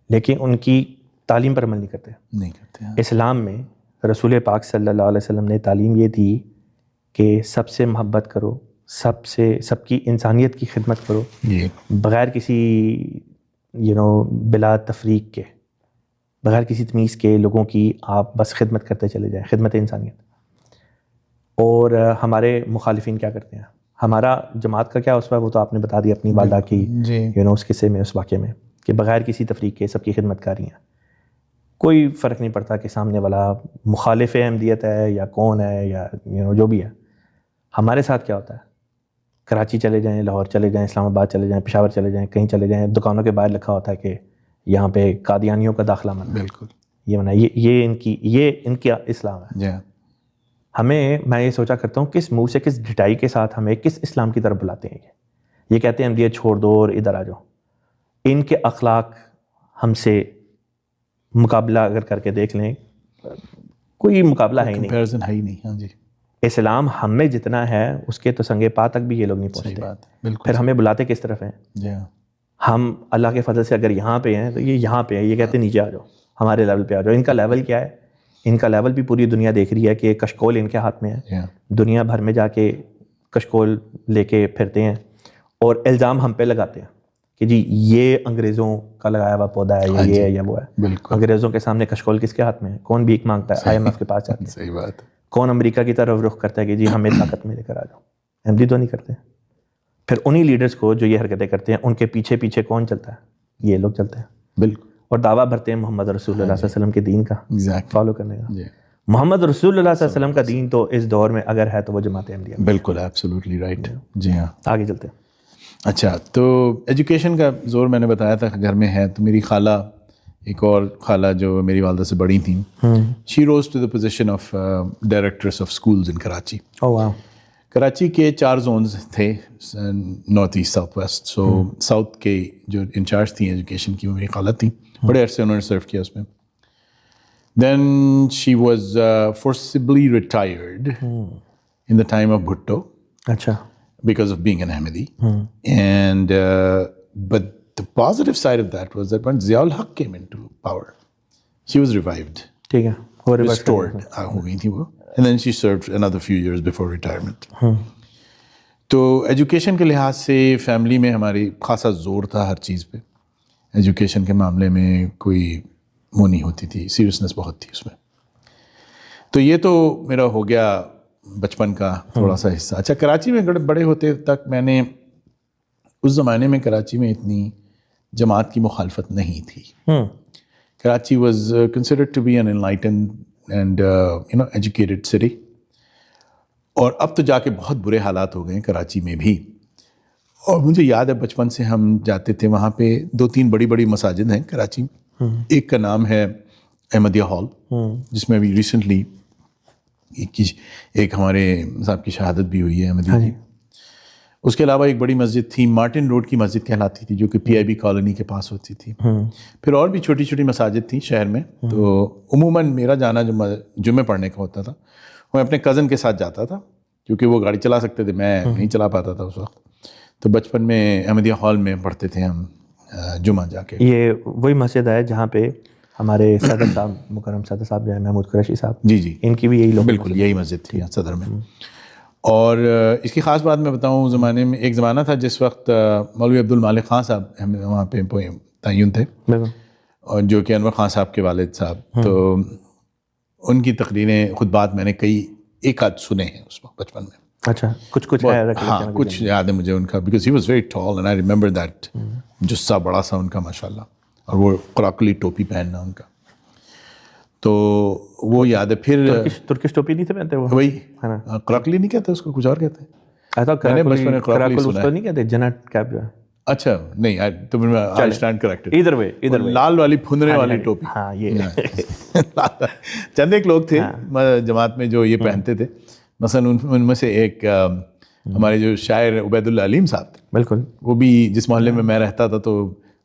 لیکن ان کی تعلیم پر عمل نہیں کرتے. اسلام میں رسول پاک صلی اللہ علیہ وسلم نے تعلیم یہ دی کہ سب سے محبت کرو, سب کی انسانیت کی خدمت کرو, بغیر کسی بلا تفریق کے, بغیر کسی تمیز کے لوگوں کی آپ بس خدمت کرتے چلے جائیں, خدمت انسانیت. اور ہمارے مخالفین کیا کرتے ہیں, ہمارا جماعت کا کیا اسوہ ہے وہ تو آپ نے بتا دیا اپنی والدہ کی جی اس قصے میں, اس واقعے میں, کہ بغیر کسی تفریق کے سب کی خدمت کاری ہیں, کوئی فرق نہیں پڑتا کہ سامنے والا مخالف احمدیت ہے یا کون ہے یا جو بھی ہے. ہمارے ساتھ کیا ہوتا ہے, کراچی چلے جائیں, لاہور چلے جائیں, اسلام آباد چلے جائیں, پشاور چلے جائیں, کہیں چلے جائیں, دکانوں کے باہر لکھا ہوتا ہے کہ یہاں پہ قادیانیوں کا داخلہ منع, بالکل یہ منع, یہ ان کی اسلام ہے. جی ہمیں, میں یہ سوچا کرتا ہوں کس منہ سے, کس ڈٹائی کے ساتھ ہمیں کس اسلام کی طرف بلاتے ہیں. یہ کہتے ہیں احمدیت چھوڑ دو اور ادھر آ جاؤ. ان کے اخلاق ہم سے مقابلہ اگر کر کے دیکھ لیں, کوئی مقابلہ ہے ہی نہیں, کمپیریزن ہے ہی نہیں. ہاں جی اسلام ہم میں جتنا ہے اس کے تو سنگ پا تک بھی یہ لوگ نہیں صحیح پہنچتے. بات, بالکل. پھر ہمیں بلاتے کس طرف ہیں؟ جی ہاں, ہم اللہ کے فضل سے اگر یہاں پہ ہیں تو یہ یہاں پہ ہیں, یہ کہتے ہیں نیچے آ جاؤ, ہمارے لیول پہ آ جاؤ. ان کا لیول کیا ہے؟ ان کا لیول بھی پوری دنیا دیکھ رہی ہے کہ کشکول ان کے ہاتھ میں ہے, دنیا بھر میں جا کے کشکول لے کے پھرتے ہیں اور الزام ہم پہ لگاتے ہیں کہ جی یہ انگریزوں کا لگایا ہوا پودا ہے, یا یہ ہے یا وہ ہے. بالکل. انگریزوں کے سامنے کشکول کس کے ہاتھ میں ہے؟ کون بھیک مانگتا ہے؟ IMF کے پاس جاتے ہیں. صحیح بات. کون امریکہ کی طرف رخ کرتا ہے کہ جی ہمیں طاقت میں لے کر آ جاؤ؟ احمدی تو نہیں کرتے. پھر انہی لیڈرز کو جو یہ حرکتیں کرتے ہیں ان کے پیچھے پیچھے کون چلتا ہے؟ یہ لوگ چلتے ہیں. بالکل. اور دعویٰ بھرتے ہیں محمد رسول اللہ صلی اللہ علیہ وسلم کے دین کا فالو کرنے کا. محمد رسول اللہ صلی اللہ علیہ وسلم کا دین تو اس دور میں اگر ہے تو وہ جماعت احمدیہ. بالکل, ایبسولوٹلی رائٹ. جی ہاں, آگے چلتے ہیں. اچھا, تو ایجوکیشن کا زور میں نے بتایا تھا گھر میں ہے. تو میری خالہ, ایک اور خالہ جو میری والدہ سے بڑی تھیں, she rose to the position of directress of schools in Karachi. Karachi کے 4 زونز تھے, north east, south west. So south کے جو انچارج تھیں ایجوکیشن کی وہ میری خالہ تھیں, بڑے عرصے انہوں نے سرو کیا اس میں. Then she was forcibly retired in the time of Bhutto. اچھا. Because of being an Ahmadi. And but the positive side of that was that when Ziaul Haq came into power, she was revived. ٹھیک ہے, restored ہو گئی تھی وہ. And then she served another few years before retirement. تو ایجوکیشن کے لحاظ سے فیملی میں ہماری خاصا زور تھا ہر چیز پہ. ایجوکیشن کے معاملے میں کوئی وہ نہیں ہوتی تھی, سیریسنس بہت تھی اس میں. تو یہ تو میرا ہو گیا بچپن کا تھوڑا سا حصہ. اچھا, کراچی میں بڑے ہوتے تک میں نے, اس زمانے میں کراچی میں اتنی جماعت کی مخالفت نہیں تھی. Karachi was considered to be an enlightened and educated city. اور اب تو جا کے بہت برے حالات ہو گئے ہیں کراچی میں بھی. اور مجھے یاد ہے بچپن سے ہم جاتے تھے وہاں پہ 2-3 بڑی بڑی مساجد ہیں کراچی میں. ایک کا نام ہے احمدیہ ہال, جس میں ابھی ریسنٹلی ایک ہمارے صاحب کی شہادت بھی ہوئی ہے احمدیہ کی. اس کے علاوہ ایک بڑی مسجد تھی, مارٹن روڈ کی مسجد کہلاتی تھی, جو کہ PIB کالونی کے پاس ہوتی تھی. پھر اور بھی چھوٹی چھوٹی مساجد تھیں شہر میں. تو عموماً میرا جانا جو جمعے پڑھنے کا ہوتا تھا میں اپنے کزن کے ساتھ جاتا تھا, کیونکہ وہ گاڑی چلا سکتے تھے, میں نہیں چلا پاتا تھا اس وقت. تو بچپن میں احمدیہ ہال میں پڑھتے تھے ہم جمعہ جا کے. یہ وہی مسجد ہے جہاں پہ ہمارے صدر صاحب, مکرم صدر صاحب جو ہے محمود قریشی صاحب, جی ان کی بھی یہی لوگ, بالکل یہی مسجد تھی صدر میں. اور اس کی خاص بات میں بتاؤں, زمانے میں ایک زمانہ تھا جس وقت مولوی عبد المالک خان صاحب وہاں پہ تعین تھے, اور جو کہ انور خان صاحب کے والد صاحب. تو ان کی تقریریں, خطبات میں نے ایک آدھ سنے ہیں اس وقت بچپن میں. اچھا, کچھ ہاں کچھ یاد ہے مجھے ان کا, because he was very tall and I remember that. جسہ بڑا سا ان کا ماشاء اللہ, اور وہ قراقلی ٹوپی پہننا ان کا, تو وہ یاد ہے. پھر ترکش ٹوپی نہیں تھے پہنتے وہ, وہی قراقلی نہیں کہتے اس کو, کچھ اور کہتے ہیں. میں نے بچپن میں قراقلی سنا ہے. نہیں کہتے جنٹ کیپ جو ہے. اچھا نہیں, تو آئی اسٹینڈ کریکٹڈ. ادھر وے لال والی پھندنے والی ٹوپی. ہاں یہ چند ایک لوگ تھے جماعت میں جو یہ پہنتے تھے. مثلاً ان میں سے ایک ہمارے جو شاعر عبید اللہ علیم صاحب تھے, بالکل, وہ بھی جس محلے میں رہتا تھا تو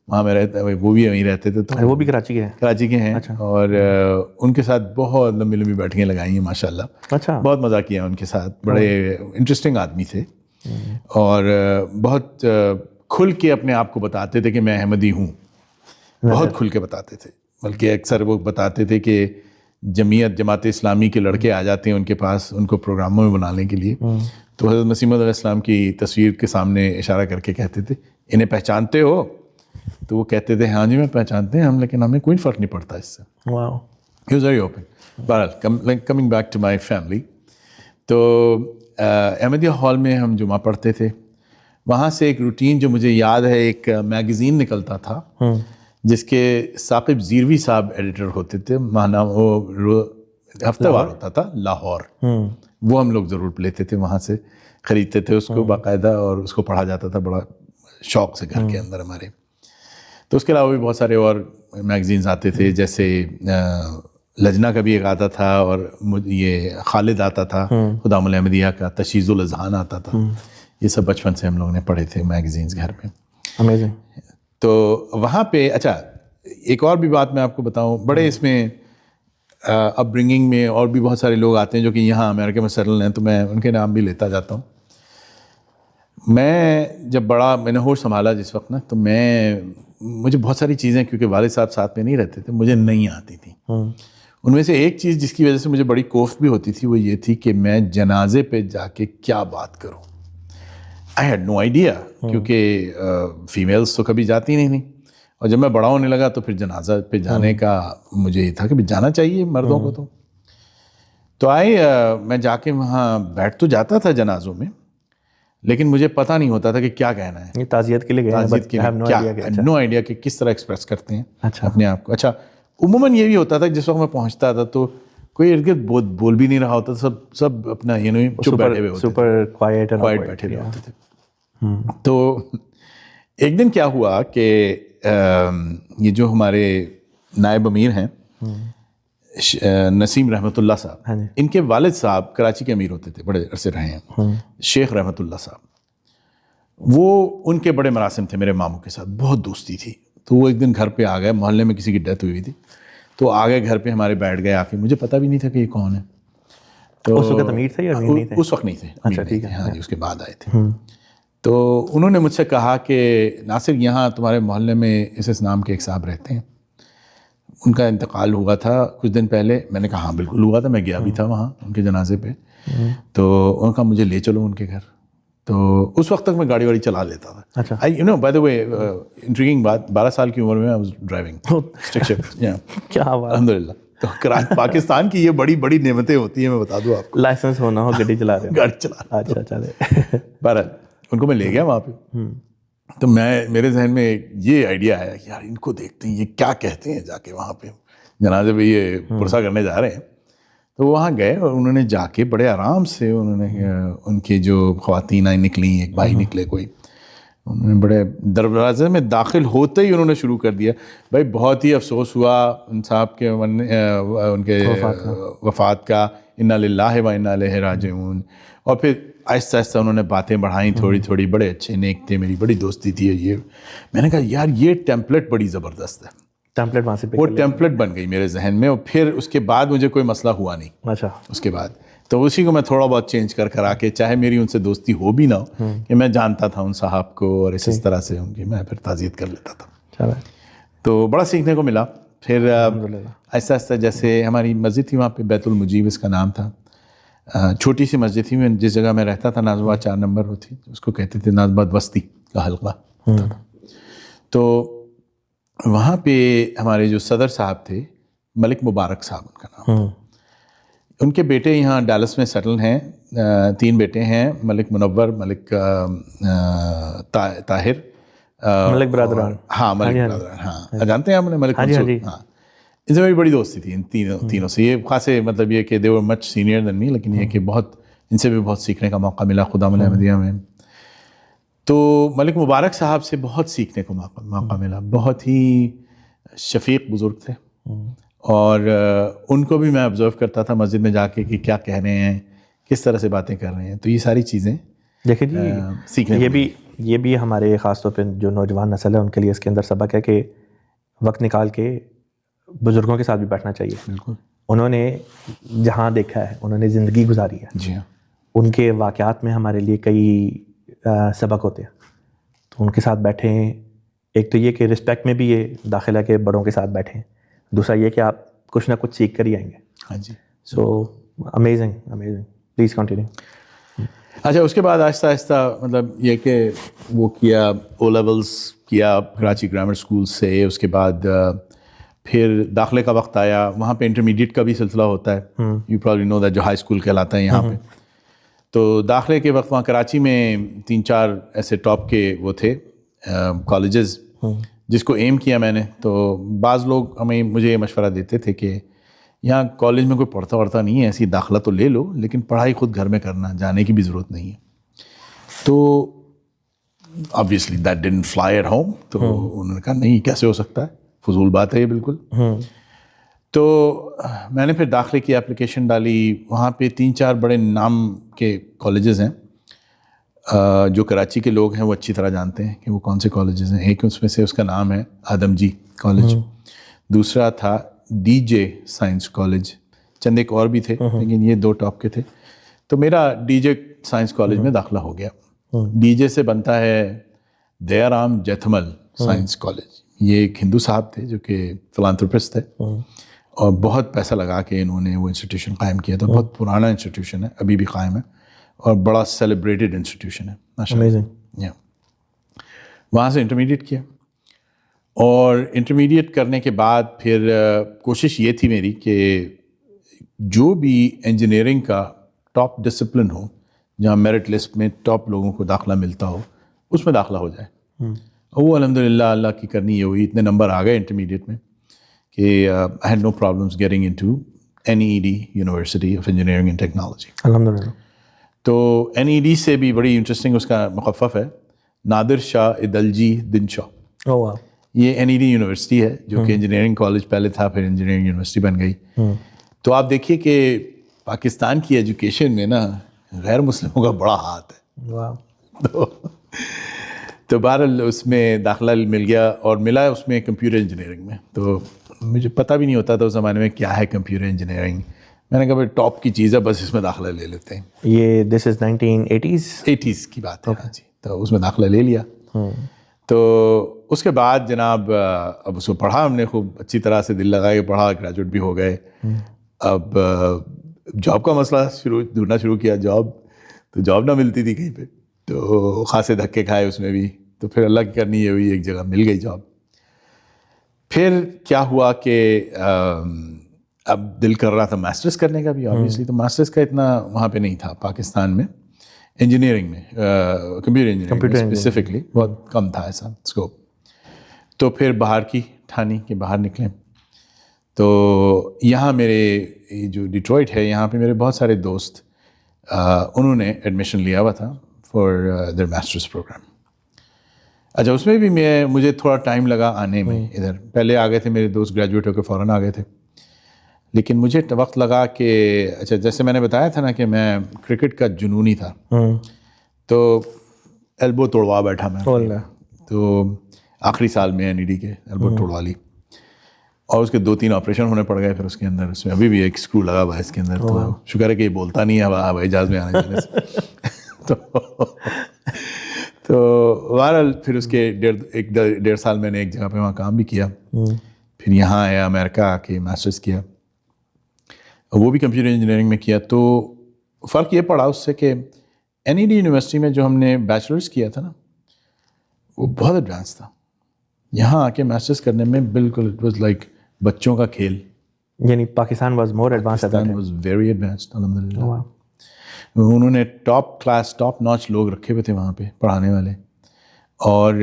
وہاں میں رہتا, وہ بھی وہیں رہتے تھے. تو وہ بھی کراچی کے ہیں. اور ان کے ساتھ بہت لمبی لمبی بیٹھکیں لگائی ہیں ماشاء اللہ. اچھا, بہت مزہ کیا ان کے ساتھ. بڑے انٹرسٹنگ آدمی تھے, اور بہت کھل کے اپنے آپ کو بتاتے تھے کہ میں احمدی ہوں. بہت کھل کے بتاتے تھے, بلکہ اکثر وہ بتاتے تھے کہ جماعت اسلامی کے لڑکے آ جاتے ہیں ان کے پاس, ان کو پروگراموں میں بنانے کے لیے. تو حضرت مسیح موعود علیہ السلام کی تصویر کے سامنے اشارہ کر کے کہتے تھے, انہیں پہچانتے ہو؟ تو وہ کہتے تھے ہاں جی میں پہچانتے ہیں ہم, لیکن ہمیں کوئی فرق نہیں پڑتا اس سے. He was very open. بہرحال coming back to my family, تو احمدیہ ہال میں ہم جمعہ پڑھتے تھے. وہاں سے ایک روٹین جو مجھے یاد ہے, ایک میگزین نکلتا تھا جس کے ثاقب زیروی صاحب ایڈیٹر ہوتے تھے. مانا وہ ہفتہ وار ہوتا تھا, لاہور. وہ ہم لوگ ضرور لیتے تھے, وہاں سے خریدتے تھے اس کو باقاعدہ, اور اس کو پڑھا جاتا تھا بڑا شوق سے گھر کے اندر ہمارے. تو اس کے علاوہ بھی بہت سارے اور میگزینز آتے تھے, جیسے لجنا کا بھی ایک آتا تھا, اور یہ خالد آتا تھا خدام الاحمدیہ کا, تشیز الاذہان آتا تھا. یہ سب بچپن سے ہم لوگوں نے پڑھے تھے میگزینز گھر پہ. امیزنگ. تو وہاں پہ اچھا ایک اور بھی بات میں آپ کو بتاؤں, بڑے اس میں اپ برنگنگ میں اور بھی بہت سارے لوگ آتے ہیں جو کہ یہاں امریکہ میں سیٹل ہیں, تو میں ان کے نام بھی لیتا جاتا ہوں. میں جب میں نے ہوش سنبھالا جس وقت نا, تو مجھے بہت ساری چیزیں, کیونکہ والد صاحب ساتھ میں نہیں رہتے تھے, مجھے نہیں آتی تھیں. ان میں سے ایک چیز جس کی وجہ سے مجھے بڑی کوفت بھی ہوتی تھی, وہ یہ تھی کہ میں جنازے پہ جا کے کیا بات کروں. آئی ہیڈ نو آئیڈیا, کیونکہ فیمیلز تو کبھی جاتی نہیں تھیں, اور جب میں بڑا ہونے لگا تو پھر جنازہ پہ جانے کا مجھے یہ تھا کہ جانا چاہیے مردوں کو. تو میں جا کے وہاں بیٹھ تو جاتا تھا جنازوں میں, لیکن مجھے پتہ نہیں ہوتا تھا کہ کیا کہنا ہے. یہ تعزیت کے لیے گئے, نو آئیڈیا کہ کس طرح ایکسپریس کرتے ہیں اپنے آپ کو. اچھا عموماً یہ بھی ہوتا تھا جس وقت میں پہنچتا تھا تو کوئی ارد گرد بول بھی نہیں رہا ہوتا, سب اپنا چپ بیٹھے ہوئے ہوتے, سپر کوائٹ بیٹھے ہوئے ہوتے تھے. تو ایک دن کیا ہوا کہ یہ جو ہمارے نائب امیر ہیں نسیم رحمۃ اللہ صاحب, ان کے والد صاحب کراچی کے امیر ہوتے تھے, بڑے عرصے رہے ہیں, شیخ رحمۃ اللہ صاحب. وہ ان کے بڑے مراسم تھے میرے ماموں کے ساتھ, بہت دوستی تھی. تو وہ ایک دن گھر پہ آ گئے, محلے میں کسی کی ڈیتھ ہوئی تھی, تو آ گئے گھر پہ ہمارے, بیٹھ گئے آ کے. مجھے پتہ بھی نہیں تھا کہ یہ کون ہے. تو اس وقت امیر تھے یا امیر نہیں تھے؟ اس وقت نہیں تھے. اچھا ٹھیک ہے. ہاں جی, اس کے بعد آئے تھے. تو انہوں نے مجھ سے کہا کہ ناصر یہاں تمہارے محلے میں اس نام کے ایک صاحب رہتے ہیں, ان کا انتقال ہوا تھا کچھ دن پہلے. میں نے کہا ہاں بالکل ہوا تھا, میں گیا بھی تھا وہاں ان کے جنازے پہ. تو انہوں نے کہا مجھے لے چلو ان کے گھر. تو اس وقت تک میں گاڑی واڑی چلا لیتا تھا. اچھا, you know by the way intriguing بات, 12 سال کی عمر میں I was driving stick shift. کیا بات, الحمد للہ. تو پاکستان کی یہ بڑی بڑی نعمتیں ہوتی ہیں, میں بتا دوں آپ کو. لائسنس ہونا ہو, گاڑی چلا رہے, گاڑی چلا. اچھا چلے. بہرحال ان کو میں لے گیا وہاں پہ. تو میرے ذہن میں یہ آئیڈیا آیا کہ یار ان کو دیکھتے ہیں یہ کیا کہتے ہیں جا کے وہاں پہ جنازے پہ یہ پرسہ کرنے جا رہے ہیں. تو وہاں گئے اور انہوں نے جا کے بڑے آرام سے انہوں نے ان کی جو خواتین آئی نکلیں, ایک بھائی نکلے کوئی, انہوں نے بڑے دروازے میں داخل ہوتے ہی انہوں نے شروع کر دیا, بھائی بہت ہی افسوس ہوا ان صاحب کے ان کے وفات کا, انا للہ و انا الیہ راجعون. اور پھر آہستہ آہستہ انہوں نے باتیں بڑھائیں تھوڑی تھوڑی, بڑے اچھے نیک تھے, میری بڑی دوستی تھی. یہ میں نے کہا یار یہ ٹیمپلیٹ بڑی زبردست ہے. ٹیمپلیٹ وہاں سے وہ ٹیمپلیٹ بن گئی میرے ذہن میں, اور پھر اس کے بعد مجھے کوئی مسئلہ ہوا نہیں. اچھا, اس کے بعد تو اسی کو میں تھوڑا بہت چینج کر آ کے, چاہے میری ان سے دوستی ہو بھی نہ ہو, کہ میں جانتا تھا ان صاحب کو اور اس طرح سے ان کی میں پھر تعزیت کر لیتا تھا. تو بڑا سیکھنے کو ملا. پھر آہستہ آہستہ جیسے ہماری مسجد تھی وہاں پہ, بیت المجیب اس کا نام تھا, چھوٹی سی مسجد تھی. میں جس جگہ میں رہتا تھا ناز آباد 4 نمبر ہوتی, اس کو کہتے تھے ناز آباد وسطی کا حلقہ. تو وہاں پہ ہمارے جو صدر صاحب تھے, ملک مبارک صاحب ان کا نام تھا. ان کے بیٹے یہاں ڈالس میں سیٹل ہیں, 3 بیٹے ہیں, ملک منور, ملک طاہر, ملک برادران. ہاں ملک برادران, ہاں جانتے ہیں آپ نے ملک منصور. ہاں ان سے میری بڑی دوستی تھی ان تینوں سے. یہ خاصے مطلب یہ کہ دے ور مچ سینئر دین می, لیکن یہ کہ بہت ان سے بھی بہت سیکھنے کا موقع ملا خدام الاحمدیہ میں. تو ملک مبارک صاحب سے بہت سیکھنے کو موقع ملا. بہت ہی شفیق بزرگ تھے, اور ان کو بھی میں آبزرو کرتا تھا مسجد میں جا کے کہ کیا کہہ رہے ہیں, کس طرح سے باتیں کر رہے ہیں. تو یہ ساری چیزیں دیکھیں جی, سیکھنے یہ بھی ہمارے خاص طور پہ جو نوجوان نسل ہے ان کے لیے اس کے اندر سبق ہے کہ وقت نکال کے بزرگوں کے ساتھ بھی بیٹھنا چاہیے. بالکل. انہوں نے جہاں دیکھا ہے, انہوں نے زندگی گزاری ہے, جی ہاں, ان کے واقعات میں ہمارے لیے کئی سبق ہوتے ہیں. تو ان کے ساتھ بیٹھیں, ایک تو یہ کہ رسپیکٹ میں بھی یہ داخلہ کے بڑوں کے ساتھ بیٹھیں, دوسرا یہ کہ آپ کچھ نہ کچھ سیکھ کر ہی آئیں گے. ہاں جی. So amazing, please continue. اچھا اس کے بعد آہستہ آہستہ مطلب یہ کہ وہ کیا, او لیولس کیا کراچی گرامر اسکول سے. اس کے بعد پھر داخلے کا وقت آیا, وہاں پہ انٹرمیڈیٹ کا بھی سلسلہ ہوتا ہے. یو پرابلی نو دیٹ, جو ہائی اسکول کہلاتا ہے یہاں پہ. تو داخلے کے وقت وہاں کراچی میں 3-4 ایسے ٹاپ کے وہ تھے کالجز جس کو ایم کیا میں نے. تو بعض لوگ مجھے یہ مشورہ دیتے تھے کہ یہاں کالج میں کوئی پڑھتا نہیں ہے, ایسی داخلہ تو لے لو لیکن پڑھائی خود گھر میں کرنا, جانے کی بھی ضرورت نہیں ہے. تو obviously that didn't fly at home. تو انہوں نے کہا نہیں کیسے ہو سکتا ہے, فضول بات ہے یہ بالکل. تو میں نے پھر داخلے کی اپلیکیشن ڈالی. وہاں پہ 3-4 بڑے نام کے کالجز ہیں جو کراچی کے لوگ ہیں وہ اچھی طرح جانتے ہیں کہ وہ کون سے کالجز ہیں. ایک اس میں سے اس کا نام ہے آدم جی کالج, دوسرا تھا ڈی جے سائنس کالج, چند ایک اور بھی تھے لیکن یہ 2 ٹاپ کے تھے. تو میرا ڈی جے سائنس کالج میں داخلہ ہو گیا. ڈی جے سے بنتا ہے دیا رام جیتھمل سائنس کالج. یہ ایک ہندو صاحب تھے جو کہ فلانتھروپسٹ تھے اور بہت پیسہ لگا کے انہوں نے وہ انسٹیٹیوشن قائم کیا تھا. بہت پرانا انسٹیٹیوشن ہے, ابھی بھی قائم ہے اور بڑا سیلیبریٹڈ انسٹیٹیوشن ہے ماشاءاللہ. وہاں سے انٹرمیڈیٹ کیا اور انٹرمیڈیٹ کرنے کے بعد پھر کوشش یہ تھی میری کہ جو بھی انجینئرنگ کا ٹاپ ڈسپلن ہو, جہاں میرٹ لسٹ میں ٹاپ لوگوں کو داخلہ ملتا ہو, اس میں داخلہ ہو جائے. اور وہ الحمدللہ اللہ کی کرنی یہ ہوئی, اتنے نمبر آ گئے انٹرمیڈیٹ میں کہ I had no problems getting into NED University of Engineering and Technology. الحمدللہ. تو NED سے بھی بڑی انٹرسٹنگ اس کا مخفف ہے, نادر شاہ ادلجی دنشا. یہ NED یونیورسٹی ہے جو کہ انجینئرنگ کالج پہلے تھا, پھر انجینئرنگ یونیورسٹی بن گئی. تو آپ دیکھیے کہ پاکستان کی ایجوکیشن میں نا غیر مسلموں کا بڑا ہاتھ ہے. تو بہرحال اس میں داخلہ مل گیا اور ملا اس میں کمپیوٹر انجینئرنگ میں. تو مجھے پتہ بھی نہیں ہوتا تھا اس زمانے میں کیا ہے کمپیوٹر انجینئرنگ. میں نے کہا بھائی ٹاپ کی چیز ہے, بس اس میں داخلہ لے لیتے ہیں. یہ دس از 1980s کی بات ہے. ہاں جی. تو اس میں داخلہ لے لیا. تو اس کے بعد جناب اب اس کو پڑھا ہم نے خوب اچھی طرح سے, دل لگا کے پڑھا, گریجویٹ بھی ہو گئے. اب جاب کا مسئلہ ڈھونڈنا شروع کیا. تو جاب نہ ملتی تھی کہیں پہ, تو خاصے دھکے کھائے اس میں بھی. تو پھر اللہ کی کرنی یہ ہوئی, ایک جگہ مل گئی جاب. پھر کیا ہوا کہ اب دل کر رہا تھا ماسٹرز کرنے کا بھی آبویسلی. تو ماسٹرز کا اتنا وہاں پہ نہیں تھا پاکستان میں, انجینئرنگ میں, کمپیوٹر انجینئرنگ اسپیسیفکلی بہت کم تھا ایسا اسکوپ. تو پھر باہر کی ٹھانی کہ باہر نکلیں. تو یہاں میرے جو ڈیٹرائٹ ہے یہاں پہ میرے بہت سارے دوست انہوں نے ایڈمیشن لیا ہوا تھا فار دیئر ماسٹرز پروگرام. اچھا اس میں بھی مجھے تھوڑا ٹائم لگا آنے میں. ادھر پہلے آ گئے تھے میرے دوست, گریجویٹ ہو کے فوراً آ گئے تھے. لیکن مجھے وقت لگا کہ اچھا جیسے میں نے بتایا تھا نا کہ میں کرکٹ کا جنونی تھا, تو ایلبو توڑوا بیٹھا میں. تو آخری سال میں NED کے ایلبو توڑوا لی اور اس کے 2-3 آپریشن ہونے پڑ گئے. پھر اس کے اندر اس میں ابھی بھی ایک اسکرو لگا ہوا ہے اس کے اندر. تو شکر ہے کہ یہ بولتا نہیں ہے ہوائی جہاز میں آنے جانے سے. تو بہرحال پھر اس کے 1.5 سال میں نے ایک جگہ پہ وہاں کام بھی کیا. پھر یہاں آیا امریکہ آ کے ماسٹرز کیا, وہ بھی کمپیوٹر انجینئرنگ میں کیا. تو فرق یہ پڑا اس سے کہ NED یونیورسٹی میں جو ہم نے بیچلرز کیا تھا نا وہ بہت ایڈوانس تھا. یہاں آ کے ماسٹرز کرنے میں بالکل اٹ واز لائک بچوں کا کھیل. یعنی Pakistan was more advance. Pakistan was very advanced الحمدللہ. انہوں نے ٹاپ کلاس ٹاپ ناچ لوگ رکھے ہوئے تھے وہاں پہ پڑھانے والے, اور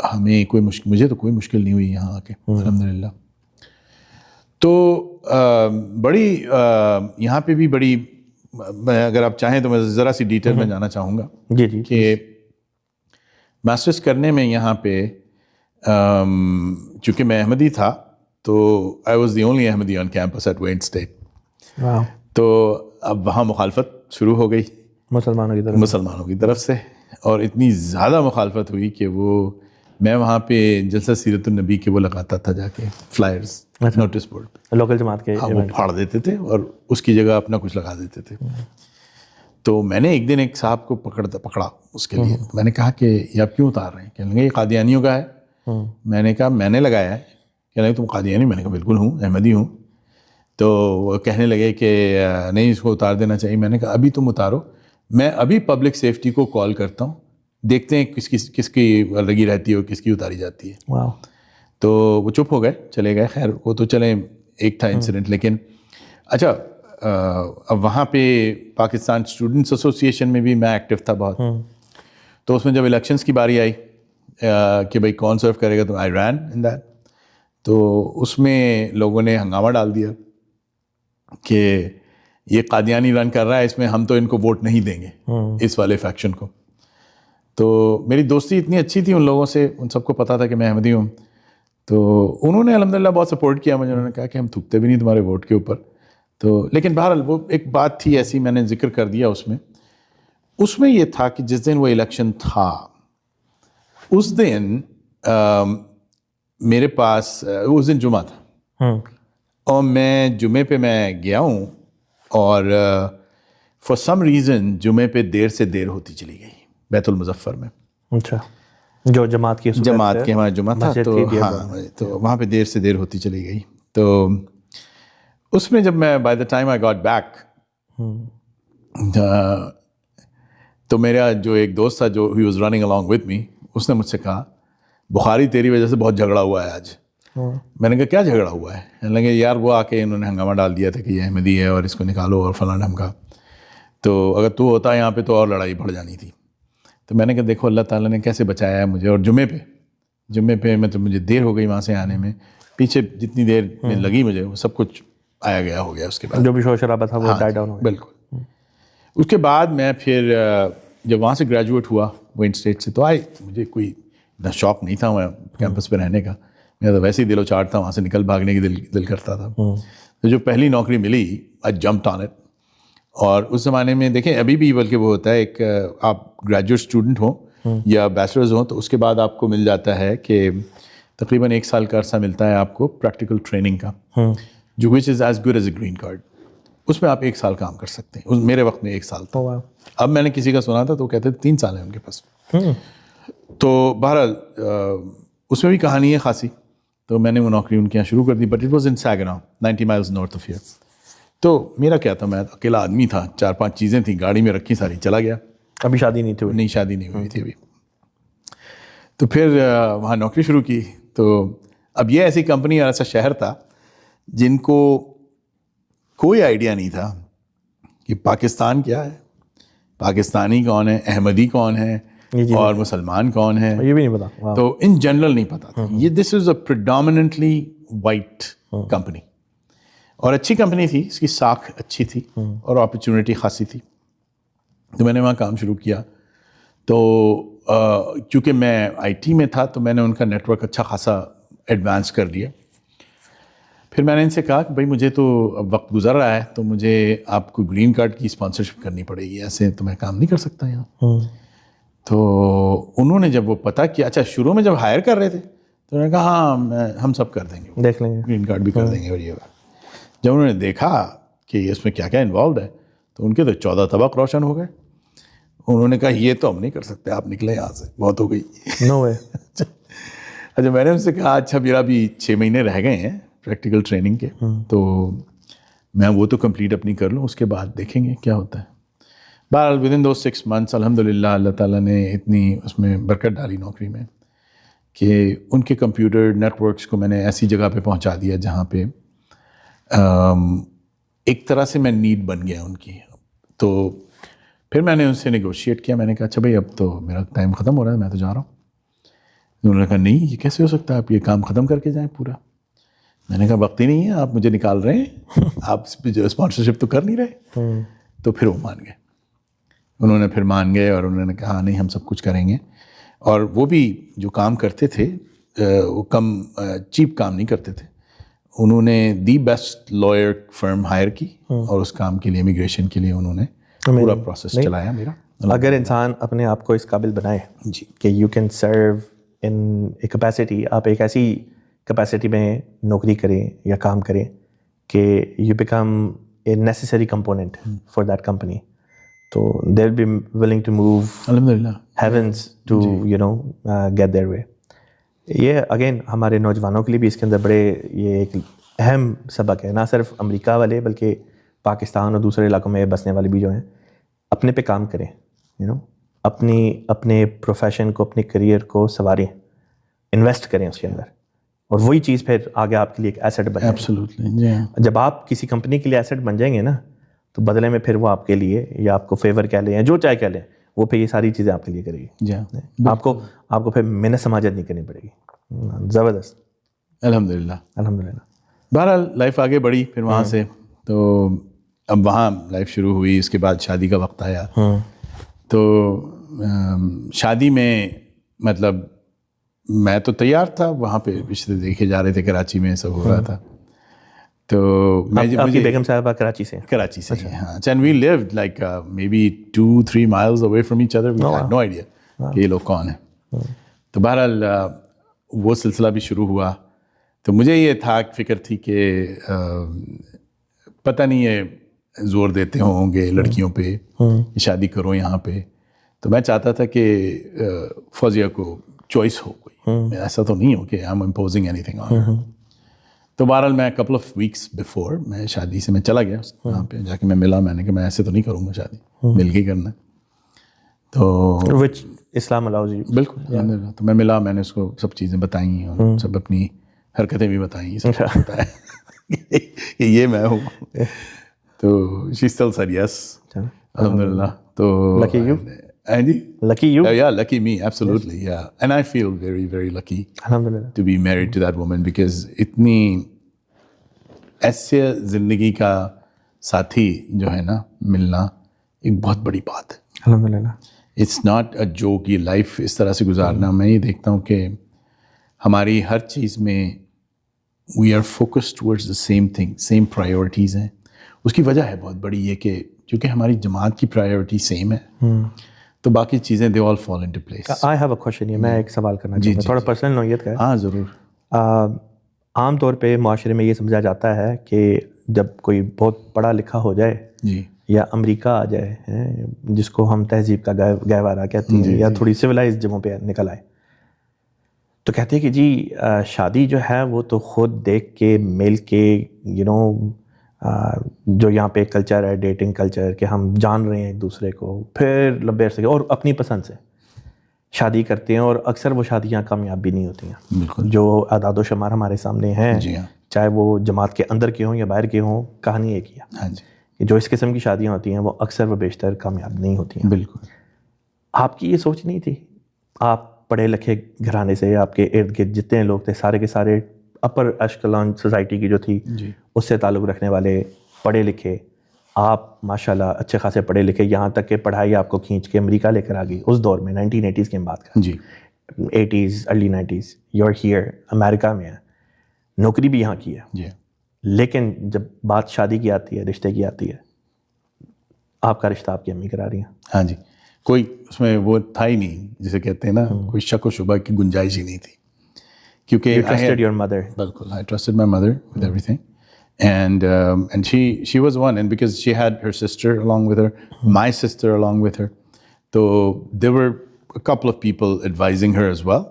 ہمیں مجھے تو کوئی مشکل نہیں ہوئی یہاں آ کے الحمدللہ. تو بڑی یہاں پہ بھی بڑی, اگر آپ چاہیں تو میں ذرا سی ڈیٹیل میں جانا چاہوں گا جی کہ ماسٹرز کرنے میں یہاں پہ چونکہ میں احمدی تھا تو I was the only Ahmadi on campus at Wayne State. تو اب وہاں مخالفت شروع ہو گئی مسلمانوں کی طرف سے, اور اتنی زیادہ مخالفت ہوئی کہ وہ میں وہاں پہ جلسہ سیرت النبی کے وہ لگاتا تھا جا کے فلائرز نوٹس بورڈ پہ, لوکل جماعت کے. وہ پھاڑ دیتے تھے اور اس کی جگہ اپنا کچھ لگا دیتے تھے. تو میں نے ایک دن ایک صاحب کو پکڑا اس کے لیے. میں نے کہا کہ یہ آپ کیوں اتار رہے ہیں؟ کہنے لگے یہ قادیانیوں کا ہے. میں نے کہا میں نے لگایا ہے. کہنے لگے تم قادیانی؟ میں نے کہا بالکل ہوں, احمدی ہوں. تو وہ کہنے لگے کہ نہیں اس کو اتار دینا چاہیے. میں نے کہا ابھی تم اتارو, میں ابھی پبلک سیفٹی کو کال کرتا ہوں, دیکھتے ہیں کس کی لگی رہتی ہے اور کس کی اتاری جاتی ہے. تو وہ چپ ہو گئے, چلے گئے. خیر وہ تو چلیں ایک تھا انسیڈنٹ. لیکن اچھا اب وہاں پہ پاکستان اسٹوڈنٹس ایسوسیشن میں بھی میں ایکٹیو تھا بہت. تو اس میں جب الیکشنس کی باری آئی کہ بھائی کون سرو کرے گا تو آئی رین ان دیٹ. تو اس میں لوگوں نے ہنگامہ ڈال دیا کہ یہ قادیانی رن کر رہا ہے, اس میں ہم تو ان کو ووٹ نہیں دیں گے اس والے فیکشن کو. تو میری دوستی اتنی اچھی تھی ان لوگوں سے, ان سب کو پتہ تھا کہ میں احمدی ہوں. تو انہوں نے الحمدللہ بہت سپورٹ کیا مجھے. انہوں نے کہا کہ ہم تھوکتے بھی نہیں تمہارے ووٹ کے اوپر. تو لیکن بہرحال وہ ایک بات تھی ایسی, میں نے ذکر کر دیا اس میں یہ تھا کہ جس دن وہ الیکشن تھا اس دن میرے پاس اس دن جمعہ تھا اور میں جمعے پہ میں گیا ہوں اور فار سم ریزن جمعے پہ دیر سے دیر ہوتی چلی گئی بیت المظفر میں. اچھا, جو جماعت کے ہمارا جمعہ تھا تو ہاں, تو وہاں پہ دیر سے دیر ہوتی چلی گئی. تو اس میں جب میں by the time I got back تو میرا جو ایک دوست تھا جو he was running along with me, اس نے مجھ سے کہا بخاری تیری وجہ سے بہت جھگڑا ہوا ہے آج. میں نے کہا کیا جھگڑا ہوا ہے؟ لگے یار وہ آ کے انہوں نے ہنگامہ ڈال دیا تھا کہ یہ احمدی ہے اور اس کو نکالو اور فلاں ڈھمکا کا. تو اگر تو ہوتا یہاں پہ تو اور لڑائی بڑھ جانی تھی. تو میں نے کہا دیکھو اللہ تعالیٰ نے کیسے بچایا ہے مجھے. اور جمعے پہ مطلب مجھے دیر ہو گئی وہاں سے آنے میں, پیچھے جتنی دیر میں لگی مجھے وہ سب کچھ آیا گیا ہو گیا. اس کے بعد جو بھی شور شرابہ تھا وہ ڈائی ڈاؤن ہو گیا. بالکل. اس کے بعد میں پھر جب وہاں سے گریجویٹ ہوا وین اسٹیٹ سے, تو مجھے کوئی اتنا شوق نہیں تھا وہاں کیمپس پہ رہنے کا. میرا تو ویسے ہی دل و چاٹ تھا, وہاں سے نکل بھاگنے کی دل کرتا تھا. تو جو پہلی نوکری ملی آئی جمپڈ آن اٹ. اور اس زمانے میں دیکھیں ابھی بھی بلکہ وہ ہوتا ہے ایک آپ گریجویٹ اسٹوڈنٹ ہوں یا بیچلرز ہوں تو اس کے بعد آپ کو مل جاتا ہے کہ تقریباً 1 سال کا عرصہ ملتا ہے آپ کو پریکٹیکل ٹریننگ کا, جو which is as good as a green card. اس میں آپ 1 سال کام کر سکتے ہیں. میرے وقت میں 1 سال تھا. اب میں نے کسی کا سنا تھا تو وہ کہتے تھے 3 سال ہیں ان کے پاس. تو بہرحال اس میں بھی کہانی ہے خاصی. تو میں نے وہ نوکری ان کے یہاں شروع کر دی, but it was in Saginaw 90 miles north of here. تو میرا کیا تھا, میں اکیلا آدمی تھا, 4-5 چیزیں تھیں گاڑی میں رکھی ساری, چلا گیا. ابھی شادی نہیں تھی؟ نہیں, شادی نہیں ہوئی تھی ابھی. تو پھر وہاں نوکری شروع کی. تو اب یہ ایسی کمپنی اور ایسا شہر تھا جن کو کوئی آئیڈیا نہیں تھا کہ پاکستان کیا ہے, پاکستانی کون ہے, احمدی کون ہے اور مسلمان کون ہے, یہ بھی نہیں پتا. تو ان جنرل نہیں پتا تھا. یہ دس از اے پریڈومیننٹلی وائٹ کمپنی اور اچھی کمپنی تھی, اس کی ساکھ اچھی تھی اور اپرچونیٹی خاصی تھی. تو میں نے وہاں کام شروع کیا. تو چونکہ میں آئی ٹی میں تھا تو میں نے ان کا نیٹ ورک اچھا خاصا ایڈوانس کر دیا. پھر میں نے ان سے کہا کہ بھائی مجھے تو اب وقت گزر رہا ہے تو مجھے آپ کو گرین کارڈ کی اسپانسرشپ کرنی پڑے گی, ایسے تو میں کام نہیں کر سکتا یہاں. تو انہوں نے جب وہ پتہ کیا, اچھا شروع میں جب ہائر کر رہے تھے تو انہوں نے کہا ہاں ہم سب کر دیں گے, دیکھ لیں گے, گرین کارڈ بھی کر دیں گے. اور یہ جب انہوں نے دیکھا کہ اس میں کیا کیا انوالوڈ ہے تو ان کے تو 14 طبق روشن ہو گئے. انہوں نے کہا یہ تو ہم نہیں کر سکتے, آپ نکلیں یہاں سے, بہت ہو گئی. نو وے. اچھا میں نے ان سے کہا اچھا میرا بھی 6 مہینے رہ گئے ہیں پریکٹیکل ٹریننگ کے, تو میں وہ تو کمپلیٹ اپنی کر لوں, اس کے بعد دیکھیں گے کیا ہوتا ہے. بہرحال ود ان دوز 6 months الحمدللہ اللہ تعالیٰ نے اتنی اس میں برکت ڈالی نوکری میں کہ ان کے کمپیوٹر نیٹ ورکس کو میں نے ایسی جگہ پہ پہنچا دیا جہاں پہ ایک طرح سے میں نیڈ بن گیا ان کی. تو پھر میں نے ان سے نیگوشیٹ کیا. میں نے کہا اچھا بھائی اب تو میرا ٹائم ختم ہو رہا ہے, میں تو جا رہا ہوں. انہوں نے کہا نہیں یہ کیسے ہو سکتا ہے, آپ یہ کام ختم کر کے جائیں پورا. میں نے کہا وقت ہی نہیں ہے, آپ مجھے نکال رہے ہیں, آپ جو اسپانسرشپ تو کر نہیں رہے. تو پھر وہ مان گئے. انہوں نے پھر مان گئے اور انہوں نے کہا نہیں ہم سب کچھ کریں گے. اور وہ بھی جو کام کرتے تھے وہ کم چیپ کام نہیں کرتے تھے. انہوں نے the best lawyer firm hire کی اور اس کام کے لیے امیگریشن کے لیے انہوں نے پورا پروسیس چلایا میرا. اگر انسان اپنے آپ کو اس قابل بنائے جی کہ you can serve in a capacity, آپ ایک ایسی کیپیسٹی میں نوکری کریں یا کام کریں کہ you become a necessary component for that company, تو they will be willing to move الحمدللہ heavens to you know get their way. یہ اگین ہمارے نوجوانوں کے لیے بھی اس کے اندر بڑے یہ ایک اہم سبق ہے, نہ صرف امریکہ والے بلکہ پاکستان اور دوسرے علاقوں میں بسنے والے بھی جو ہیں, اپنے پہ کام کریں, یو نو اپنے پروفیشن کو, اپنے کریئر کو سنواریں, انویسٹ کریں اس کے اندر. اور وہی چیز پھر آگے آپ کے لیے ایک ایسٹ بنے. ایبسلیوٹلی. جب آپ کسی کمپنی کے لیے ایسٹ بن جائیں گے نا تو بدلے میں پھر وہ آپ کے لیے یا آپ کو فیور کہہ لیں یا جو چاہے کہہ لیں وہ پھر یہ ساری چیزیں آپ کے لیے کرے گی. آپ کو پھر محنت سماجت نہیں کرنی پڑے گی. زبردست. الحمدللہ. الحمدللہ. بہرحال لائف آگے بڑھی پھر وہاں سے. تو اب وہاں لائف شروع ہوئی. اس کے بعد شادی کا وقت آیا. تو شادی میں مطلب میں تو تیار تھا. وہاں پہ رشتے دیکھے جا رہے تھے. کراچی میں سب ہو رہا تھا. تو آپ کی بیگم صاحبہ کراچی سے؟ کراچی سے. ہاں. And we lived like maybe بی 2-3 miles away from each other. We had no idea کہ یہ لوگ کون ہیں. تو بہرحال وہ سلسلہ بھی شروع ہوا. تو مجھے یہ تھا فکر تھی کہ پتہ نہیں یہ زور دیتے ہوں گے لڑکیوں پہ شادی کرو یہاں پہ. تو میں چاہتا تھا کہ فوزیہ کو چوائس ہو کوئی. ایسا تو نہیں ہو کہ I am imposing any thing on. تو بہرحال میں couple of weeks before میں شادی سے میں چلا گیا وہاں پہ. جا کے میں ملا. میں نے کہا میں ایسے تو نہیں کروں گا شادی, مل کے ہی کرنا. تو which اسلام allows you. بالکل. تو میں ملا. میں نے اس کو سب چیزیں بتائیں اور سب اپنی حرکتیں بھی بتائیں. سب کچھ بتایا کہ یہ میں ہوں. تو she still said yes. الحمدللہ. تو lucky you. G. Lucky you. Yeah, lucky me, absolutely. Yeah, and I feel very, very lucky الحمدللہ to be married to that woman because اتنی ایسے زندگی کا ساتھی جو ہے نا ملنا ایک بہت بڑی بات ہے. الحمدللہ. It's not a joke. یہ لائف اس طرح سے گزارنا. میں یہ دیکھتا ہوں کہ ہماری ہر چیز میں we are focused towards the same thing, same priorities ہیں. اس کی وجہ ہے بہت بڑی یہ کہ کیونکہ ہماری جماعت کی پرائیورٹی سیم ہے تو باقی چیزیں they all fall into place. I have a question. یہ میں ایک سوال کرنا چاہتا ہوں, تھوڑا پرسنل نوعیت کا ہے. ہاں ضرور. عام طور پہ معاشرے میں یہ سمجھا جاتا ہے کہ جب کوئی بہت پڑھا لکھا ہو جائے جی یا امریکہ آ جائے, جس کو ہم تہذیب کا گہوارہ کہتے ہیں, یا تھوڑی سویلائز جگہوں پہ نکل آئے, تو کہتے ہیں کہ جی شادی جو ہے وہ تو خود دیکھ کے مل کے جو یہاں پہ کلچر ہے ڈیٹنگ کلچر کہ ہم جان رہے ہیں ایک دوسرے کو, پھر لمبے عرصے اور اپنی پسند سے شادی کرتے ہیں, اور اکثر وہ شادیاں کامیاب بھی نہیں ہوتی ہیں. بالکل. جو اعداد و شمار ہمارے سامنے ہیں, جی ہاں, چاہے وہ جماعت کے اندر کے ہوں یا باہر کے ہوں, کہانی ایک ہی ہے. ہاں جی. کہ جو اس قسم کی شادیاں ہوتی ہیں وہ اکثر و بیشتر کامیاب نہیں ہوتی ہیں. بالکل. آپ کی یہ سوچ نہیں تھی؟ آپ پڑھے لکھے گھرانے سے, آپ کے ارد گرد جتنے لوگ تھے سارے کے سارے اپر ایشکلان سوسائٹی کی جو تھی اس سے تعلق رکھنے والے, پڑھے لکھے, آپ ماشاءاللہ اچھے خاصے پڑھے لکھے, یہاں تک کہ پڑھائی آپ کو کھینچ کے امریکہ لے کر آ گئی اس دور میں 1980s کی بات کر, جی 80s early 90s, you are here, امریکہ میں ہے, نوکری بھی یہاں کی ہے. جی. لیکن جب بات شادی کی آتی ہے, رشتے کی آتی ہے, آپ کا رشتہ آپ کی امی کرا رہی ہیں. ہاں جی. کوئی اس میں وہ تھا ہی نہیں جسے کہتے ہیں نا, کوئی شک و شبہ کی گنجائش ہی نہیں تھی, کیونکہ You trusted your mother. بالکل. I trusted my mother with everything. And she was one, and because she had her sister along with her, my sister along with her, so there were a couple of people advising her as well.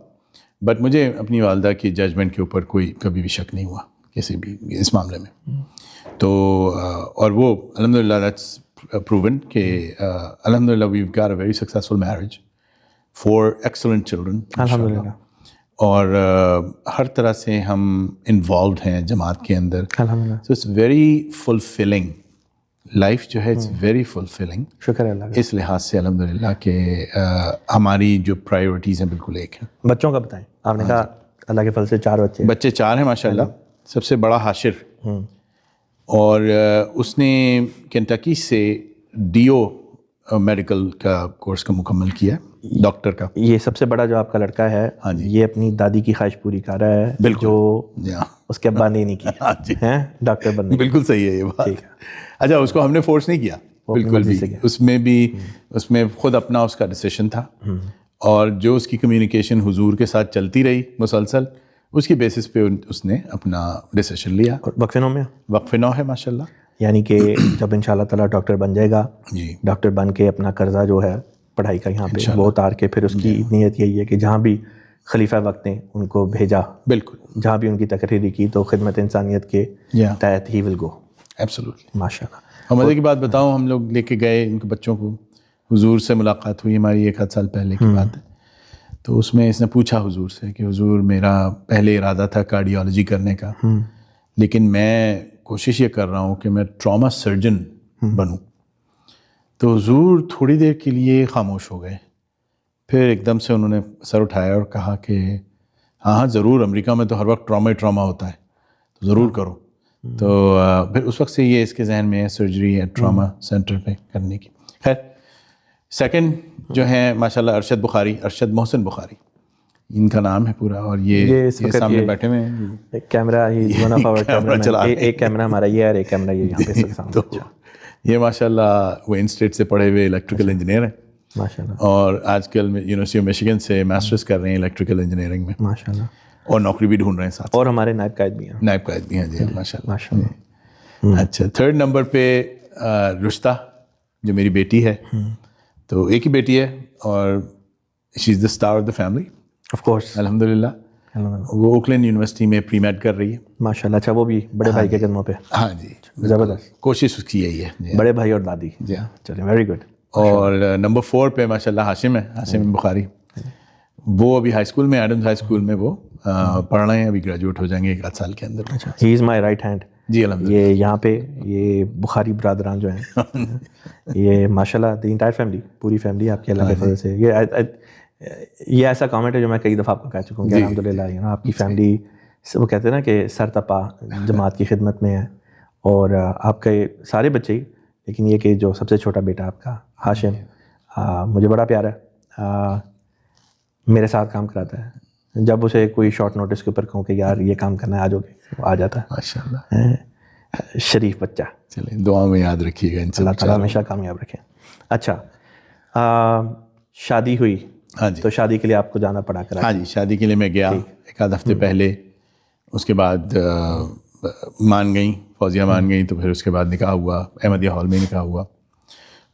But مجھے اپنی والدہ کی ججمنٹ کے اوپر کوئی کبھی بھی شک نہیں ہوا کسی بھی اس معاملے میں. تو اور وہ الحمدللہ that's proven کہ الحمدللہ we've got a very successful marriage, 4 excellent children. الحمدللہ. اور ہر طرح سے ہم انوالوڈ ہیں جماعت کے اندر. الحمدللہ. So it's very fulfilling life جو ہے, اٹس ویری فلفلنگ. شکر ہے اللہ کا. اس لحاظ سے الحمدللہ کہ ہماری جو پرائیورٹیز ہیں بالکل ایک ہیں. بچوں کا بتائیں. آپ نے کہا اللہ کے فضل سے 4 بچے. بچے 4 ہیں ماشاء اللہ. سب سے بڑا حاشر, اور اس نے کنٹکی سے DO میڈیکل کا کورس کا مکمل کیا, ڈاکٹر کا. یہ سب سے بڑا جو آپ کا لڑکا ہے, یہ اپنی دادی کی خواہش پوری کر رہا ہے, بالکل, جو اس کے ابا نے نہیں کی ہے, ڈاکٹر بننے. بالکل صحیح ہے یہ بات. اچھا, اس کو ہم نے فورس نہیں کیا بالکل بھی. اس میں خود اپنا اس کا ڈیسیشن تھا, اور جو اس کی کمیونیکیشن حضور کے ساتھ چلتی رہی مسلسل, اس کی بیسس پہ اس نے اپنا ڈیسیشن لیا. وقف نو میں وقف نو ہے ماشاء اللہ. یعنی کہ جب انشاءاللہ تعالیٰ ڈاکٹر بن جائے گا, ڈاکٹر بن کے اپنا قرضہ جو ہے پڑھائی کا یہاں پہ وہ اتار کے, پھر اس کی نیت یہی ہے کہ جہاں بھی خلیفہ وقت نے ان کو بھیجا, بالکل جہاں بھی ان کی تقرری کی, تو خدمت انسانیت کے تحت ہی ول گو. ایبسولوٹلی ماشاء اللہ. اور مزے کی بات بتاؤں, ہم لوگ لے کے گئے ان کے بچوں کو, حضور سے ملاقات ہوئی ہماری 1 آدھ سال پہلے کی بات ہے. تو اس میں اس نے پوچھا حضور سے کہ حضور میرا پہلے ارادہ تھا کارڈیالوجی کرنے کا، لیکن میں کوشش یہ کر رہا ہوں کہ میں ٹراما سرجن بنوں. تو حضور تھوڑی دیر کے لیے خاموش ہو گئے، پھر ایک دم سے انہوں نے سر اٹھایا اور کہا کہ ہاں ضرور، امریکہ میں تو ہر وقت ٹراما ہی ٹراما ہوتا ہے، تو ضرور کرو. تو پھر اس وقت سے یہ اس کے ذہن میں ہے سرجری ہے ٹراما سینٹر پہ کرنے کی. خیر، سیکنڈ جو ہیں ماشاءاللہ ارشد محسن بخاری ان کا نام ہے پورا، اور یہ سامنے بیٹھے ہوئے ہیں. کیمرہ ایک کیمرہ ہمارا یہ ہے اور ایک کیمرہ یہ یہاں پہ سامنے. یہ ماشاءاللہ وین اسٹیٹ سے پڑھے ہوئے الیکٹریکل انجینئر ہیں ماشاءاللہ، اور آج کل یونیورسٹی آف میشیگن سے ماسٹرز کر رہے ہیں الیکٹریکل انجینئرنگ میں ماشاءاللہ، اور نوکری بھی ڈھونڈ رہے ہیں ساتھ. اور ہمارے نائب قائد بھی ہیں. نائب قائد بھی ہیں جی ماشاءاللہ. ماشاءاللہ. اچھا، تھرڈ نمبر پہ رشتہ جو میری بیٹی ہے، تو ایک ہی بیٹی ہے اور she is the star of the family of course, الحمدللہ. وہ اوکلینڈ یونیورسٹی میں پری میڈ کر رہی ہے ماشاءاللہ. اچھا، وہ بھی بڑے بھائی کے قدموں پہ. ہاں جی، زبردست. کوشش اس کی یہی ہے. بڑے بھائی اور دادی. جی ہاں، چلیں، ویری گڈ. اور نمبر 4 پہ ماشاءاللہ ہاشم ہے، ہاشم بخاری. وہ ابھی ہائی اسکول میں، ایڈمز ہائی اسکول میں وہ پڑھ رہے ہیں، ابھی گریجویٹ ہو جائیں گے 1 آدھ سال کے اندر. اچھا، ہی از مائی رائٹ ہینڈ. جی الحمدللہ. یہ یہاں پہ یہ بخاری برادران جو ہیں یہ ماشاءاللہ دی انٹائر فیملی، پوری فیملی آپ کے اللہ کے فضل سے. یہ ایسا کامنٹ ہے جو میں کئی دفعہ آپ کو کہہ چکا ہوں کہ الحمدللہ آپ کی فیملی، وہ کہتے ہیں نا کہ سر تپا جماعت کی خدمت میں ہے، اور آپ کے سارے بچے ہی، لیکن یہ کہ جو سب سے چھوٹا بیٹا آپ کا ہاشم مجھے بڑا پیارا ہے، میرے ساتھ کام کراتا ہے. جب اسے کوئی شارٹ نوٹس کے اوپر کہوں کہ یار یہ کام کرنا ہے، آ جاؤ گے، وہ آ جاتا ہے. ماشاءاللہ، شریف بچہ. چلیں دعا میں یاد رکھیے گا، اللہ تعالیٰ ہمیشہ کامیاب رکھیں. اچھا، شادی ہوئی. ہاں جی. تو شادی کے لیے آپ کو جانا پڑا کرا. ہاں جی، شادی کے لیے میں گیا 1 آدھ ہفتے پہلے. اس کے بعد مان گئیں، فوزیہ مان گئیں، تو پھر اس کے بعد نکاح ہوا، احمدیہ ہال میں نکاح ہوا.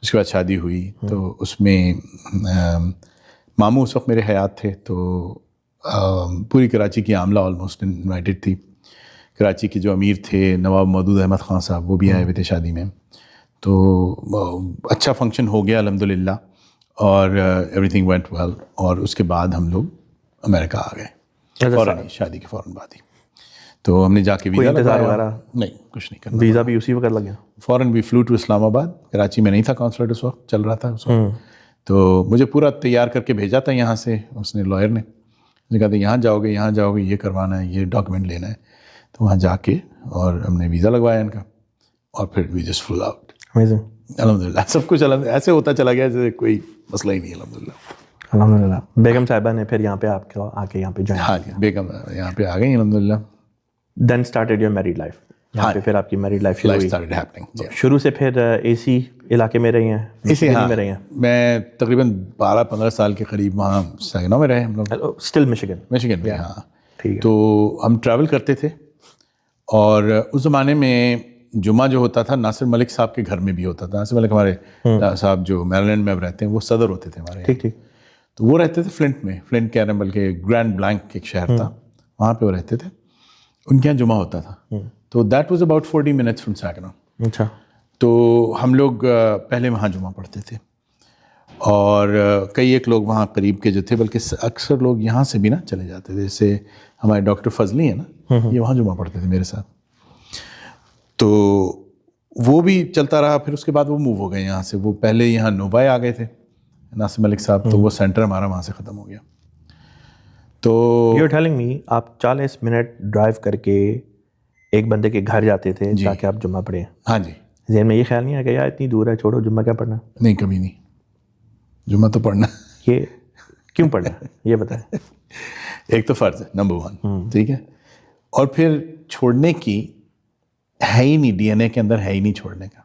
اس کے بعد شادی ہوئی. تو اس میں ماموں اس وقت میرے حیات تھے، تو پوری کراچی کی عاملہ آلموسٹ انوائٹڈ تھی. کراچی کے جو امیر تھے نواب مودود احمد خان صاحب، وہ بھی آئے ہوئے تھے شادی میں. تو اچھا فنکشن ہو گیا الحمدللہ، اور ایوری تھنگ وینٹ ویل. اور اس کے بعد ہم لوگ امریکہ آ گئے فوراً، شادی کے فوراً بعد ہی. تو ہم نے جا کے ویزا انتظار لگایا. وغیرہ نہیں، کچھ نہیں کرنا. ویزا بھی اسی وقت لگا فوراً وی فلو ٹو اسلام آباد. کراچی میں نہیں تھا کانسولیٹ اس وقت، چل رہا تھا اس وقت. تو مجھے پورا تیار کر کے بھیجا تھا یہاں سے اس نے، لائر نے کہا تھا یہاں جاؤ گے، یہاں جاؤ گے، یہ کروانا ہے، یہ ڈاکیومنٹ لینا ہے. تو وہاں جا کے اور ہم نے ویزا لگوایا ان کا، اور پھر وی جسٹ فلو آؤٹ. الحمدللہ سب کچھ ایسے ہوتا چلا گیا جیسے کوئی مسئلہ ہی نہیں. الحمدللہ. الحمدللہ. بیگم صاحبہ نے پھر یہاں پہ آپ کو آ کے یہاں پہ جوائن. ہاں جی، بیگم یہاں پہ آ گئی الحمدللہ. دین اسٹارٹیڈ یور میریڈ لائف. یہاں پہ پھر آپ کی میریڈ لائف شروع ہوئی. شروع سے پھر اسی علاقے میں رہی ہیں؟ اسی میں رہی ہیں. میں تقریباً 12-15 سال کے قریب وہاں سیگنو میں رہے ہم لوگ. اسٹل میشیگن میں. ہاں ٹھیک ہے. تو ہم ٹریول کرتے تھے، اور اس زمانے میں جمعہ جو ہوتا تھا ناصر ملک صاحب کے گھر میں بھی ہوتا تھا. ناصر ملک ہمارے صاحب جو میریلینڈ میں اب رہتے ہیں، وہ صدر ہوتے تھے ہمارے. ٹھیک ٹھیک. تو وہ رہتے تھے فلنٹ میں. فلنٹ کہہ رہے ہیں بلکہ گرینڈ بلینک ایک شہر تھا، وہاں پہ وہ رہتے تھے. ان کے یہاں جمعہ ہوتا تھا. تو that was about 40 minutes from Saginaw. اچھا. تو ہم لوگ پہلے وہاں جمعہ پڑھتے تھے، اور کئی ایک لوگ وہاں قریب کے جو تھے، بلکہ اکثر لوگ یہاں سے بھی نا چلے جاتے تھے. جیسے ہمارے ڈاکٹر فضلی ہیں نا، یہ وہاں جمعہ پڑھتے تھے میرے ساتھ. تو وہ بھی چلتا رہا. پھر اس کے بعد وہ موو ہو گئے یہاں سے. وہ پہلے یہاں نوبائے آ گئے تھے ناصر ملک صاحب، تو وہ سینٹر ہمارا وہاں سے ختم ہو گیا. تو یو آر ٹیلنگ می آپ 40 منٹ ڈرائیو کر کے ایک بندے کے گھر جاتے تھے تاکہ آپ جمعہ پڑھیں؟ ہاں جی. ذہن میں یہ خیال نہیں آیا کہ یار اتنی دور ہے، چھوڑو جمعہ کیا پڑھنا؟ نہیں، کبھی نہیں. جمعہ تو پڑھنا. یہ کیوں پڑھنا یہ بتائیں. ایک تو فرض ہے نمبر 1، ٹھیک ہے. اور پھر چھوڑنے کی ہے ہی نہیں، ڈی این اے کے اندر ہے ہی نہیں چھوڑنے کا.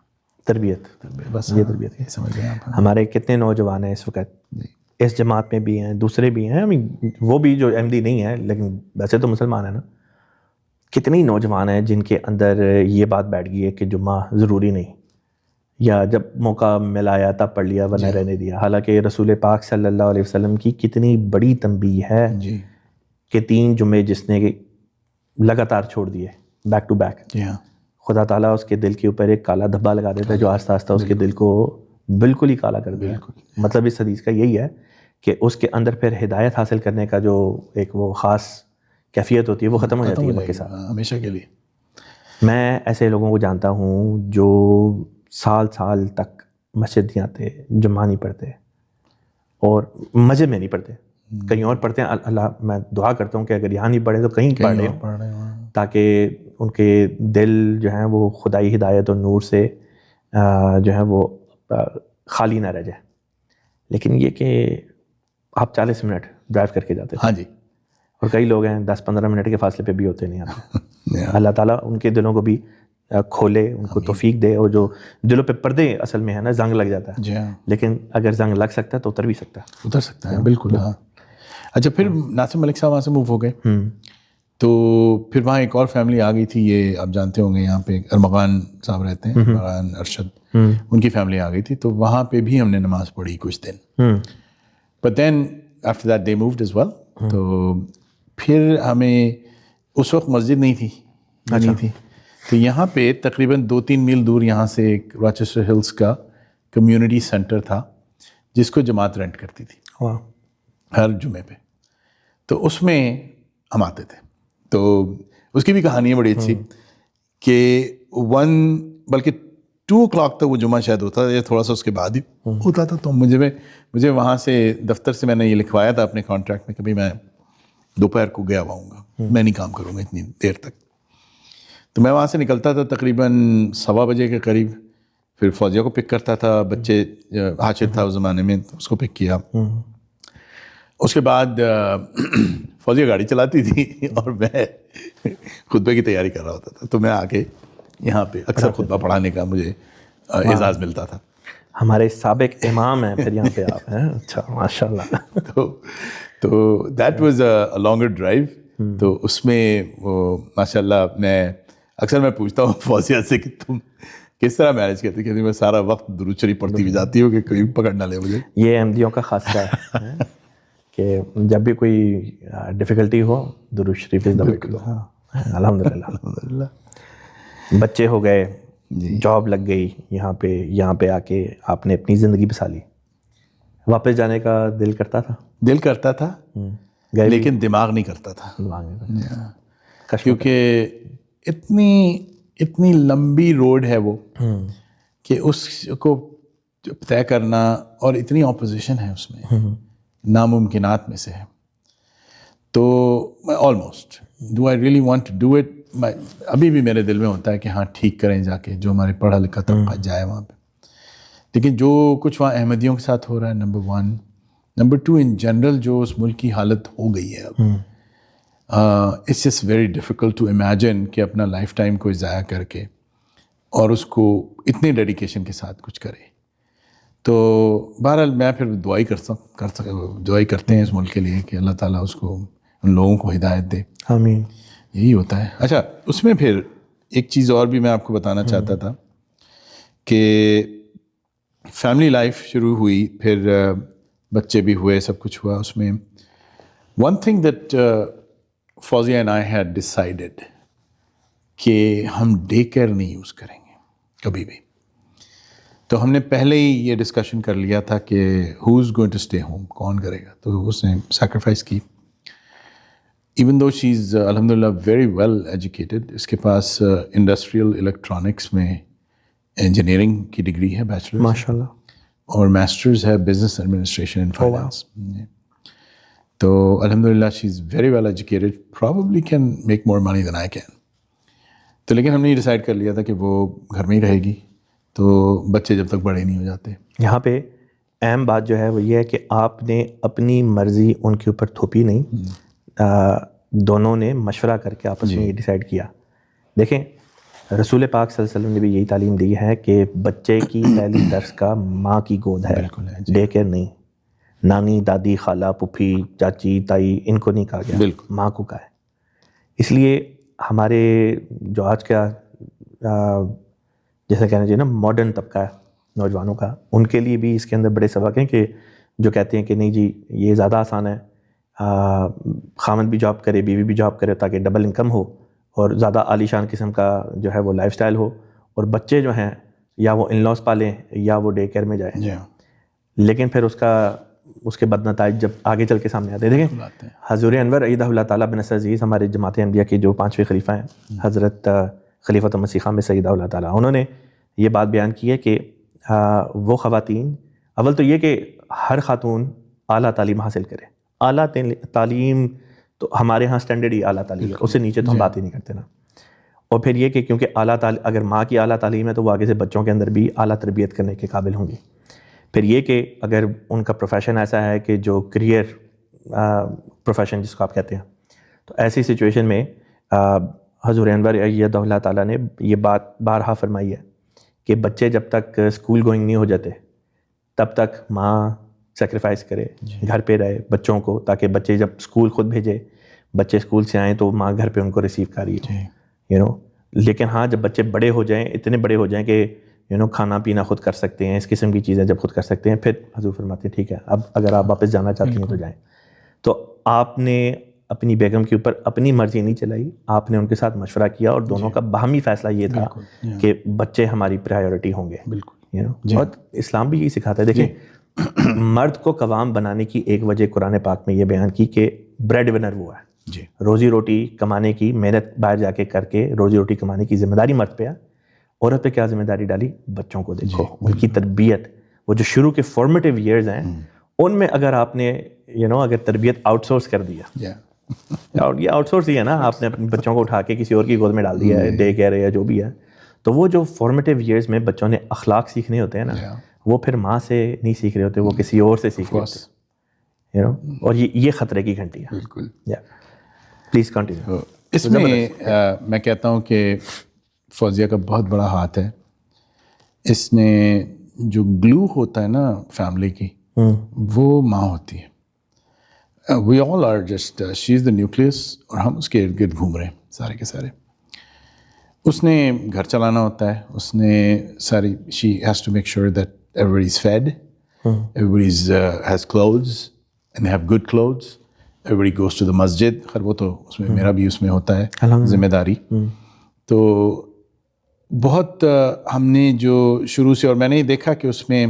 تربیت، بس یہ تربیت ہے. سمجھ گئے آپ. ہمارے کتنے نوجوان ہیں اس وقت اس جماعت میں بھی ہیں، دوسرے بھی ہیں، وہ بھی جو احمدی نہیں ہیں لیکن ویسے تو مسلمان ہیں نا. کتنی نوجوان ہیں جن کے اندر یہ بات بیٹھ گئی ہے کہ جمعہ ضروری نہیں، یا جب موقع ملایا تب پڑھ لیا ورنہ رہنے دیا. حالانکہ رسول پاک صلی اللہ علیہ وسلم کی کتنی بڑی تنبیہ ہے کہ 3 جمعے جس نے لگاتار چھوڑ دیے بیک ٹو بیک، خدا تعالیٰ اس کے دل کے اوپر ایک کالا دھبا لگا دیتا ہے جو آہستہ آہستہ اس کے دل کو بالکل ہی کالا کر دیا. مطلب اس حدیث کا یہی ہے کہ اس کے اندر پھر ہدایت حاصل کرنے کا جو ایک وہ خاص کیفیت ہوتی ہے وہ ختم ہو جاتی ہے وقت کے ساتھ. ہمیشہ کے لیے. میں ایسے لوگوں کو جانتا ہوں جو سال سال تک مسجد نہیں آتے, جمعہ نہیں پڑھتے, اور مسجد میں نہیں پڑھتے, کہیں اور پڑھتے ہیں. اللہ میں دعا کرتا ہوں کہ اگر یہاں نہیں پڑھے تو کہیں پڑھ رہے ہوں, تاکہ ان کے دل جو ہیں وہ خدائی ہدایت اور نور سے جو ہے وہ خالی نہ رہ جائے. لیکن یہ کہ آپ 40 منٹ ڈرائیو کر کے جاتے ہیں. ہاں جی. اور کئی لوگ ہیں 10-15 منٹ کے فاصلے پہ بھی ہوتے نہیں آتے. اللہ تعالیٰ ان کے دلوں کو بھی کھولے, ان کو توفیق دے. اور جو دلوں پہ پردے اصل میں ہے نا, زنگ لگ جاتا ہے, لیکن اگر زنگ لگ سکتا ہے تو اتر بھی سکتا ہے. اتر سکتا ہے بالکل. ہاں. اچھا, پھر ناصر ملک صاحب وہاں سے موو ہو گئے, تو پھر وہاں ایک اور فیملی آ گئی تھی, یہ آپ جانتے ہوں گے, یہاں پہ ارمغان صاحب رہتے ہیں, ارمغان ارشد, ان کی فیملی آ گئی تھی. تو وہاں پہ بھی ہم نے نماز پڑھی کچھ دن. But then after that they moved as well. تو پھر ہمیں اس وقت مسجد نہیں تھی, نہیں تھی. تو یہاں پہ تقریباً 2-3 میل دور یہاں سے ایک راچیسٹر ہلز کا کمیونٹی سینٹر تھا جس کو جماعت رینٹ کرتی تھی ہر جمعے پہ. تو اس میں ہم آتے تھے. تو اس کی بھی کہانی ہے بڑی اچھی کہ بلکہ 2 o'clock تک وہ جمعہ شاید ہوتا تھا یا تھوڑا سا اس کے بعد ہی ہوتا تھا. تو مجھے وہاں سے دفتر سے میں نے یہ لکھوایا تھا اپنے کانٹریکٹ میں, کبھی میں دوپہر کو گیا ہوا ہوں گا, میں نہیں کام کروں گا اتنی دیر تک. تو میں وہاں سے نکلتا تھا تقریباً 1:15 بجے کے قریب. پھر فوزیہ کو پک کرتا تھا, بچے حاجر تھا اس زمانے میں, اس کو پک کیا. اس کے بعد فوزیہ گاڑی چلاتی تھی اور میں خطبے کی تیاری کر رہا ہوتا تھا. تو میں آ کے یہاں پہ اکثر خطبہ پڑھانے کا مجھے اعزاز ملتا تھا. ہمارے سابق امام ہیں پھر یہاں پہ آپ ہیں. اچھا, ماشاء اللہ. تو that was a longer drive. تو اس میں وہ ماشاء اللہ میں پوچھتا ہوں فوزیہ سے کہ تم کس طرح مینیج کرتی, کہ میں سارا وقت درود شریف پڑھتی ہوئی جاتی ہوں کہ کوئی پکڑ نہ لے مجھے. یہ احمدیوں کا خاصہ ہے کہ جب بھی کوئی ڈیفیکلٹی ہو درود شریف از دا وے ٹو گو. الحمدللہ. بچے ہو گئے, جاب لگ گئی, یہاں پہ آ کے آپ نے اپنی زندگی بسا لی. واپس جانے کا دل کرتا تھا لیکن دماغ نہیں کرتا تھا, کیونکہ اتنی لمبی روڈ ہے وہ کہ اس کو طے کرنا, اور اتنی اپوزیشن ہے اس میں, ناممکنات میں سے ہے. تو میں almost do I really want to do it. ابھی بھی میرے دل میں ہوتا ہے کہ ہاں ٹھیک کریں جا کے, جو ہمارے پڑھا لکھا طبقہ جائے وہاں پہ. لیکن جو کچھ وہاں احمدیوں کے ساتھ ہو رہا ہے, نمبر 1. نمبر 2, ان جنرل جو اس ملک کی حالت ہو گئی ہے اب, it's just very difficult to imagine کہ اپنا لائف ٹائم کو ضائع کر کے اور اس کو اتنی ڈیڈیکیشن کے ساتھ کچھ کرے. تو بہرحال میں پھر دعائی دعائی کرتے ہیں اس ملک کے لیے کہ اللہ تعالیٰ اس کو, ان لوگوں کو ہدایت دے. آمین. یہی ہوتا ہے. اچھا, اس میں پھر ایک چیز اور بھی میں آپ کو بتانا چاہتا تھا کہ فیملی لائف شروع ہوئی, پھر بچے بھی ہوئے, سب کچھ ہوا. اس میں one thing that Fauzia and I had decided کہ ہم ڈے کیئر نہیں یوز کریں گے کبھی بھی. تو ہم نے پہلے ہی یہ ڈسکشن کر لیا تھا کہ who is going to stay home, کون کرے گا. تو اس نے سیکریفائس کی. ایون دو شی از الحمد للہ ویری ویل ایجوکیٹڈ. اس کے پاس انڈسٹریل الیکٹرانکس میں انجینئرنگ کی ڈگری ہے, بیچلر ماشاء اللہ, اور ماسٹرز ہے بزنس ایڈمنسٹریشن اینڈ فائنانس. تو الحمد للہ she is very well educated, probably can make more money than I can. تو لیکن ہم نے یہ ڈیسائیڈ کر لیا تھا کہ وہ گھر میں ہی رہے گی, تو بچے جب تک بڑے نہیں ہو جاتے. یہاں پہ اہم بات جو ہے وہ یہ ہے کہ آپ نے اپنی مرضی ان کے اوپر تھوپی نہیں, دونوں نے مشورہ کر کے آپس میں یہ ڈیسائیڈ کیا. دیکھیں, رسول پاک صلی اللہ علیہ وسلم نے بھی یہی تعلیم دی ہے کہ بچے کی پہلی درس کا ماں کی گود ہے, ڈے کیئر نہیں. نانی, دادی, خالہ, پھوپھی, چاچی, تائی, ان کو نہیں کہا گیا, ماں کو کہا ہے. اس لیے ہمارے جو آج کا جیسے کہنا چاہیے نا ماڈرن طبقہ ہے نوجوانوں کا, ان کے لیے بھی اس کے اندر بڑے سبق ہیں کہ جو کہتے ہیں کہ نہیں جی یہ زیادہ آسان ہے, خامد بھی جاب کرے, بیوی بھی جاب کرے, تاکہ ڈبل انکم ہو اور زیادہ عالی شان قسم کا جو ہے وہ لائف سٹائل ہو, اور بچے جو ہیں یا وہ ان لاس پالیں یا وہ ڈے کیئر میں جائیں. لیکن پھر اس کا اس کے بد نتائج جب آگے چل کے سامنے آتے ہیں. دیکھیں حضور انور ایدہ اللہ تعالیٰ بن نصر عزیز ہمارے جماعت احمدیہ کے جو 5ویں خلیفہ ہیں, حضرت خلیفۃ مسیح خام سیدہ اللہ تعالیٰ, انہوں نے یہ بات بیان کی ہے کہ وہ خواتین, اول تو یہ کہ ہر خاتون اعلیٰ تعلیم حاصل کرے. اعلیٰ تعلیم تو ہمارے ہاں اسٹینڈرڈ ہی اعلیٰ تعلیم ہے, اس سے نیچے تو ہم بات ہی نہیں کرتے نا. اور پھر یہ کہ کیونکہ اعلیٰ تعلیم, اگر ماں کی اعلیٰ تعلیم ہے تو وہ آگے سے بچوں کے اندر بھی اعلیٰ تربیت کرنے کے قابل ہوں گی. پھر یہ کہ اگر ان کا پروفیشن ایسا ہے کہ جو کریئر پروفیشن جس کو آپ کہتے ہیں, تو ایسی سچویشن میں حضور انور ایدہ اللہ تعالیٰ نے یہ بات بارہا فرمائی ہے کہ بچے جب تک اسکول گوئنگ نہیں ہو جاتے تب تک ماں سیکریفائس کرے, گھر پہ رہے بچوں کو, تاکہ بچے جب اسکول خود بھیجے, بچے اسکول سے آئیں تو ماں گھر پہ ان کو ریسیو کری, لیکن ہاں جب بچے بڑے ہو جائیں, اتنے بڑے ہو جائیں کہ کھانا پینا خود کر سکتے ہیں, اس قسم کی چیزیں جب خود کر سکتے ہیں, پھر حضور فرماتے ہیں ٹھیک ہے اب اگر آپ واپس جانا چاہتی ہیں تو جائیں. تو آپ نے اپنی بیگم کے اوپر اپنی مرضی نہیں چلائی, آپ نے ان کے ساتھ مشورہ کیا اور دونوں کا باہمی فیصلہ یہ تھا کہ بچے ہماری پرائیورٹی ہوں گے. اور اسلام بھی یہی سکھاتا ہے. دیکھیں مرد کو قوام بنانے کی ایک وجہ قرآن پاک میں یہ بیان کی کہ بریڈ ونر وہ ہے, روزی روٹی کمانے کی, محنت باہر جا کے کر کے روزی روٹی کمانے کی ذمہ داری مرد پہ ہے. عورت پہ کیا ذمہ داری ڈالی؟ بچوں کو دیکھو, ان کی تربیت, وہ جو شروع کے فارمیٹیو ایئرز ہیں ان میں اگر آپ نے اگر تربیت آؤٹ سورس کر دیا, اور یہ آؤٹ سورس ہی ہے نا, آپ نے اپنے بچوں کو اٹھا کے کسی اور کی گود میں ڈال دیا ہے, ڈے کیئر یا جو بھی ہے, تو وہ جو فارمیٹیو ایئرز میں بچوں نے اخلاق سیکھنے ہوتے ہیں نا, وہ پھر ماں سے نہیں سیکھ رہے ہوتے, وہ کسی اور سے سیکھ رہے ہوتے ہیں. اور یہ خطرے کی گھنٹی ہے. بالکل. Please continue. اس میں میں کہتا ہوں کہ فوزیہ کا بہت بڑا ہاتھ ہے. اس نے جو گلو ہوتا ہے نا فیملی کی, وہ ماں ہوتی ہے. We all are just, she is the nucleus, اور ہم اس کے ارد گرد گھوم رہے ہیں سارے کے سارے. اس نے گھر چلانا ہوتا ہے, اس نے ساری, she has to make sure that everybody is fed, everybody has clothes and have good clothes, everybody goes to the مسجد. خیر وہ تو اس میں میرا بھی اس میں ہوتا ہے ذمہ داری. تو بہت ہم نے جو شروع سے, اور میں نے دیکھا کہ اس میں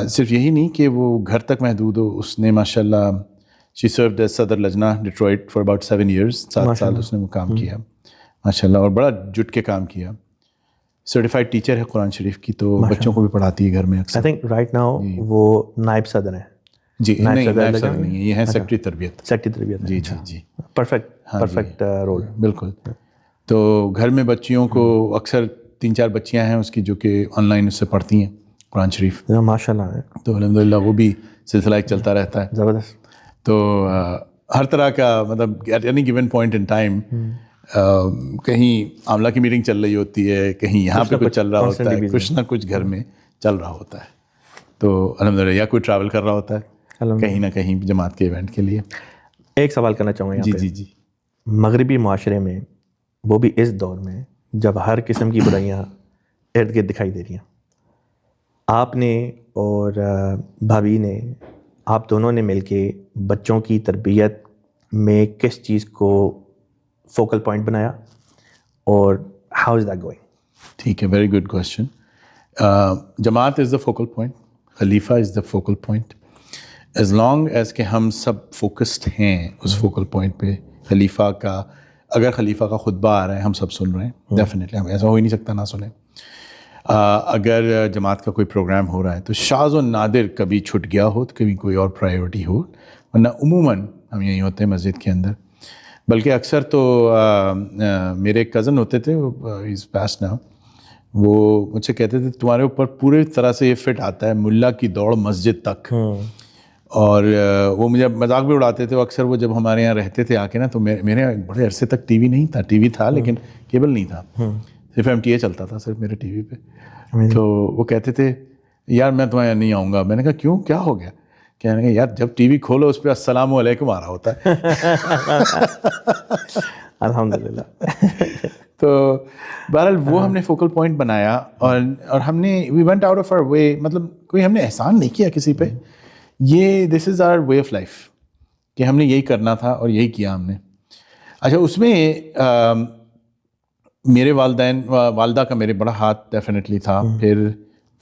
صرف یہی نہیں کہ وہ گھر تک محدود ہو, اس نے ماشاء اللہ شی سروڈ ایز صدر لجنہ ڈیٹرائٹ فار اباؤٹ 7 years, 7 سال اس نے وہ کام کیا ماشاء اللہ, اور بڑا جٹ کے کام کیا. سرٹیفائڈ ٹیچر ہے قرآن شریف کی, تو بچوں کو بھی پڑھاتی ہے گھر میں اکثر. آئی تھنک رائٹ ناؤ وہ نائب صدر ہیں. جی نہیں, نائب صدر نہیں ہے, یہ ہے سیکٹری تربیت. سیکٹری تربیت. جی جی جی, پرفیکٹ رول. بالکل. تو گھر میں بچیوں کو اکثر 3-4 بچیاں ہیں اس کی جو کہ آن لائن اس سے پڑھتی ہیں قرآن شریف ماشاء اللہ. تو الحمد للہ وہ بھی سلسلہ ایک چلتا رہتا ہے. زبردست. تو ہر طرح کا مطلب at any given point in time کہیں عاملہ کی میٹنگ چل رہی ہوتی ہے, کہیں یہاں پہ کچھ چل رہا ہوتا ہے, کچھ نہ کچھ گھر میں چل رہا ہوتا ہے. تو الحمد للہ, یا کوئی ٹریول کر رہا ہوتا ہے کہیں نہ کہیں جماعت کے ایونٹ کے لیے. ایک سوال کرنا چاہوں گا جی جی جی. مغربی معاشرے میں, وہ بھی اس دور میں جب ہر قسم کی برائیاں ارد گرد دکھائی دے رہی ہیں, آپ نے اور بھابھی نے, آپ دونوں نے مل کے بچوں کی تربیت میں کس چیز کو فوکل پوائنٹ بنایا, اور ہاؤ از دیٹ گوئنگ؟ ٹھیک ہے, ویری گڈ کوشچن. جماعت از دا فوکل پوائنٹ, خلیفہ is the focal point. As long as کہ ہم سب فوکسڈ ہیں اس فوکل پوائنٹ پہ. خلیفہ کا اگر خلیفہ کا خطبہ آ رہا ہے ہم سب سن رہے ہیں, ڈیفینیٹلی, ہم ایسا ہو ہی نہیں سکتا نہ سنیں. اگر جماعت کا کوئی پروگرام ہو رہا ہے تو شاذ و نادر کبھی چھٹ گیا ہو, تو کبھی کوئی اور پرائیورٹی ہو, ورنہ عموماً ہم یہیں ہوتے ہیں مسجد کے اندر. بلکہ اکثر تو میرے ایک کزن ہوتے تھے, از پاسڈ ناؤ, وہ مجھ سے کہتے تھے تمہارے اوپر پوری طرح سے یہ فٹ آتا ہے ملا کی دوڑ مسجد تک. اور وہ مجھے مذاق بھی اڑاتے تھے. اکثر وہ جب ہمارے یہاں رہتے تھے آ کے نا, تو میرے بڑے عرصے تک ٹی وی نہیں تھا, ٹی وی تھا لیکن کیبل نہیں تھا, صرف MTA چلتا تھا صرف میرے ٹی وی پہ. تو وہ کہتے تھے یار میں تمہارے یہاں نہیں آؤں گا. میں نے کہا کیوں, کیا ہو گیا؟ کہنے کہ یار جب ٹی وی کھولو اس پہ السلام علیکم آ رہا ہوتا ہے. الحمدللہ. تو بہرحال وہ ہم نے فوکل پوائنٹ بنایا, اور ہم نے we went out of our way, مطلب کوئی ہم نے احسان نہیں کیا کسی پہ. یہ دس از آور وے آف لائف کہ ہم نے یہی کرنا تھا اور یہی کیا ہم نے. اچھا, اس میں میرے والدہ کا میرے بڑا ہاتھ ڈیفینیٹلی تھا. پھر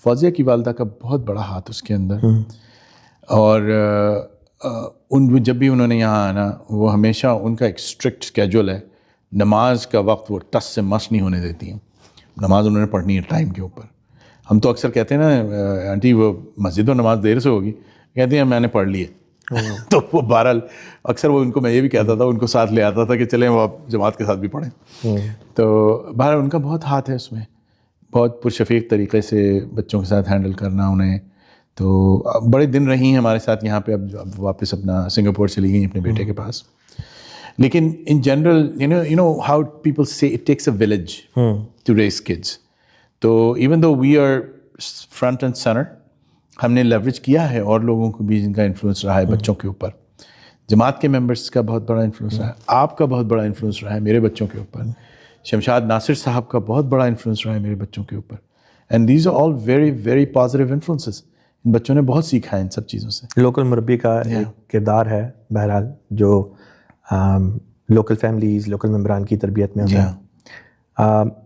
فوزیہ کی والدہ کا بہت بڑا ہاتھ اس کے اندر. اور جب بھی انہوں نے یہاں آنا وہ ہمیشہ ان کا ایک اسٹرکٹ اسکیجول ہے. نماز کا وقت وہ ٹس سے مس نہیں ہونے دیتی ہیں. نماز انہوں نے پڑھنی ہے ٹائم کے اوپر. ہم تو اکثر کہتے ہیں نا آنٹی وہ مسجد و نماز دیر سے ہوگی, کہتے ہیں میں نے پڑھ لی ہے. تو وہ بہرحال اکثر وہ ان کو میں یہ بھی کہتا تھا, ان کو ساتھ لے آتا تھا کہ چلیں وہ آپ جماعت کے ساتھ بھی پڑھیں. تو بہرحال ان کا بہت ہاتھ ہے اس میں, بہت پرشفیق طریقے سے بچوں کے ساتھ ہینڈل کرنا انہیں. تو بڑے دن رہی ہیں ہمارے ساتھ یہاں پہ, اب واپس اپنا سنگاپور چلی گئی اپنے بیٹے کے پاس. لیکن in general you know how people say it takes a village to raise kids. تو even though we are front and center, ہم نے لیوریج کیا ہے اور لوگوں کو بھی جن کا انفلوئنس رہا ہے بچوں کے اوپر. جماعت کے ممبرس کا بہت بڑا انفلوئنس رہا ہے, آپ کا بہت بڑا انفلوئنس رہا ہے میرے بچوں کے اوپر, شمشاد ناصر صاحب کا بہت بڑا انفلوئنس رہا ہے میرے بچوں کے اوپر. And these are all very very positive influences. ان بچوں نے بہت سیکھا ہے ان سب چیزوں سے. لوکل مربی کا ایک کردار ہے بہرحال جو لوکل فیملیز لوکل ممبران کی تربیت میں ہوتا ہے.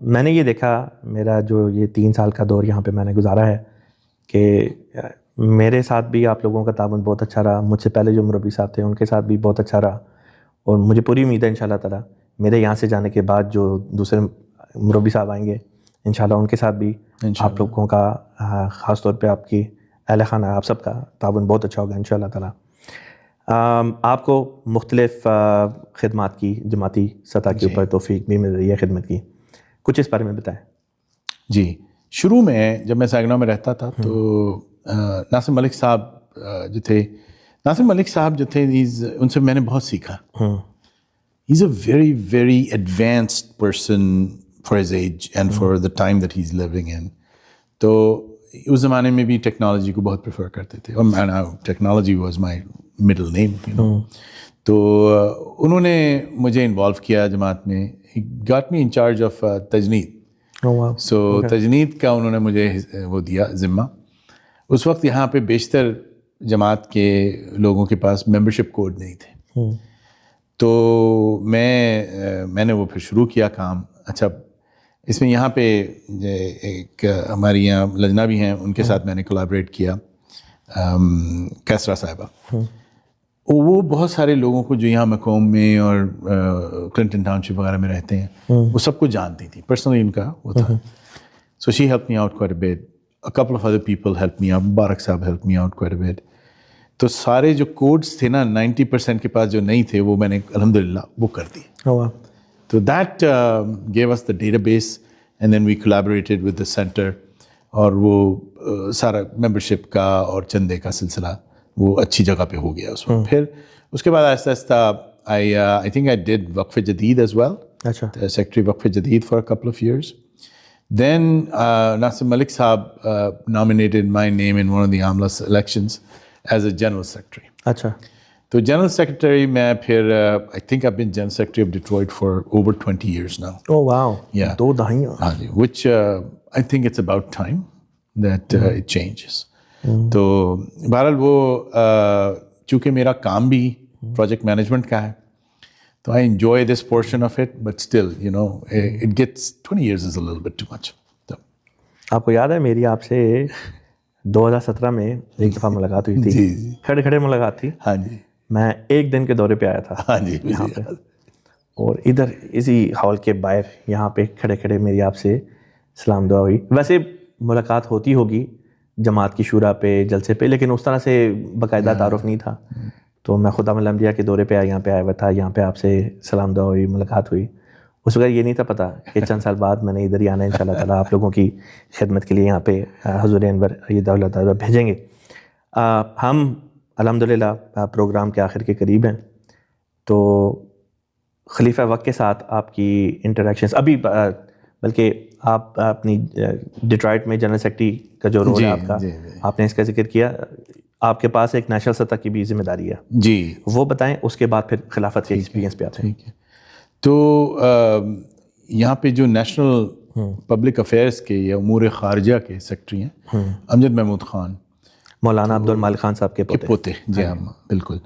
میں نے یہ دیکھا, میرا جو یہ 3 سال کا دور یہاں پہ میں نے گزارا ہے, کہ میرے ساتھ بھی آپ لوگوں کا تعاون بہت اچھا رہا. مجھ سے پہلے جو مربی صاحب تھے ان کے ساتھ بھی بہت اچھا رہا, اور مجھے پوری امید ہے انشاءاللہ تعالیٰ میرے یہاں سے جانے کے بعد جو دوسرے مربی صاحب آئیں گے انشاءاللہ ان کے ساتھ بھی آپ لوگوں کا, خاص طور پہ آپ کی اہل خانہ, آپ سب کا تعاون بہت اچھا ہوگا انشاءاللہ تعالیٰ. آپ کو مختلف خدمات کی جماعتی سطح کے اوپر توفیق بھی مل رہی ہے خدمت کی, کچھ اس بارے میں بتائیں. جی, شروع میں جب میں ساگنوں میں رہتا تھا تو ناصر ملک صاحب جو تھے, ان سے میں نے بہت سیکھا. He is a very very advanced person for his age and for the time that he is living in. تو اس زمانے میں بھی ٹیکنالوجی کو بہت پریفر کرتے تھے, اور technology was my middle name. تو انہوں نے مجھے انوالو کیا جماعت میں. Got me in charge of تجنید. سو تجنید کا انہوں نے مجھے وہ دیا ذمہ. اس وقت یہاں پہ بیشتر جماعت کے لوگوں کے پاس ممبرشپ کوڈ نہیں تھے. تو میں نے وہ پھر شروع کیا کام. اچھا, اس میں یہاں پہ ایک ہماری یہاں لجنہ بھی ہیں, ان کے ساتھ میں نے کولیبریٹ کیا, کیسرا صاحبہ. وہ بہت سارے لوگوں کو جو یہاں مقوم میں اور کلنٹن ٹاؤن شپ وغیرہ میں رہتے ہیں وہ سب کو جانتی تھی پرسنلی, ان کا وہ تھا. So she helped me out quite a bit. A couple of other people helped me out. Mubarak Sahib helped me out quite a bit. تو سارے جو کوڈز تھے نا 90% کے پاس جو نہیں تھے وہ میں نے الحمدللہ وہ کر دی. تو that gave us the database and then we collaborated with the center. اور وہ سارا ممبرشپ کا اور چندے کا سلسلہ وہ اچھی جگہ پہ ہو گیا اس وقت. پھر اس کے بعد آہستہ آہستہ I think I did وقف جدید as well. اچھا. Secretary وقف جدید for a couple of years. Then Nasir Malik Saab nominated my name in one of the AMLA elections as a general secretary. اچھا. تو general secretary میں پھر I think I've been general secretary of Detroit for over 20 years now. Oh wow. Yeah. 2 دہائیاں. ہاں جی, which I think it's about time that it changes. تو بہرحال وہ چونکہ میرا کام بھی پروجیکٹ مینجمنٹ کا ہے, so I enjoy this portion of it, but still, you know, it gets 20 years is a little bit too much. So. آپ کو یاد ہے میری آپ سے 2017 میں ایک دفعہ ملاقات ہوئی تھی. جی کھڑے کھڑے ملاقات تھی. ہاں جی. میں 1 دن کے دورے پہ آیا تھا. ہاں جی. یہاں پہ, اور ادھر اسی ہال کے باہر یہاں پہ کھڑے کھڑے میری آپ سے سلام دعا ہوئی. ویسے ملاقات ہوتی ہوگی جماعت کی شورا پہ جلسے پہ, لیکن اس طرح سے باقاعدہ تعارف نہیں تھا. تو میں خدا الانبیاء کے دورے پہ یہاں پہ آیا ہوا تھا, یہاں پہ آپ سے سلام دعا ہوئی, ملاقات ہوئی. اس وقت یہ نہیں تھا پتہ کہ چند سال بعد میں نے ادھر ہی آنا ہے انشاءاللہ تعالیٰ آپ لوگوں کی خدمت کے لیے یہاں پہ حضور انور ایدہ اللہ تعالیٰ بھیجیں گے. ہم الحمدللہ پروگرام کے آخر کے قریب ہیں. تو خلیفہ وقت کے ساتھ آپ کی انٹریکشنز ابھی, بلکہ آپ اپنی ڈیٹرائٹ میں جنرل سیکرٹری کا جو رول ہے آپ کا, آپ نے اس کا ذکر کیا, آپ کے پاس ایک نیشنل سطح کی بھی ذمہ داری ہے. جی, وہ بتائیں, اس کے بعد پھر خلافت کے ایکسپیرینس پہ آتے ہیں. ٹھیک ہے. تو یہاں پہ جو نیشنل پبلک افیئرس کے یا امور خارجہ کے سیکرٹری ہیں امجد محمود خان, مولانا عبد المالک خان صاحب کے پوتے. جی ہاں بالکل.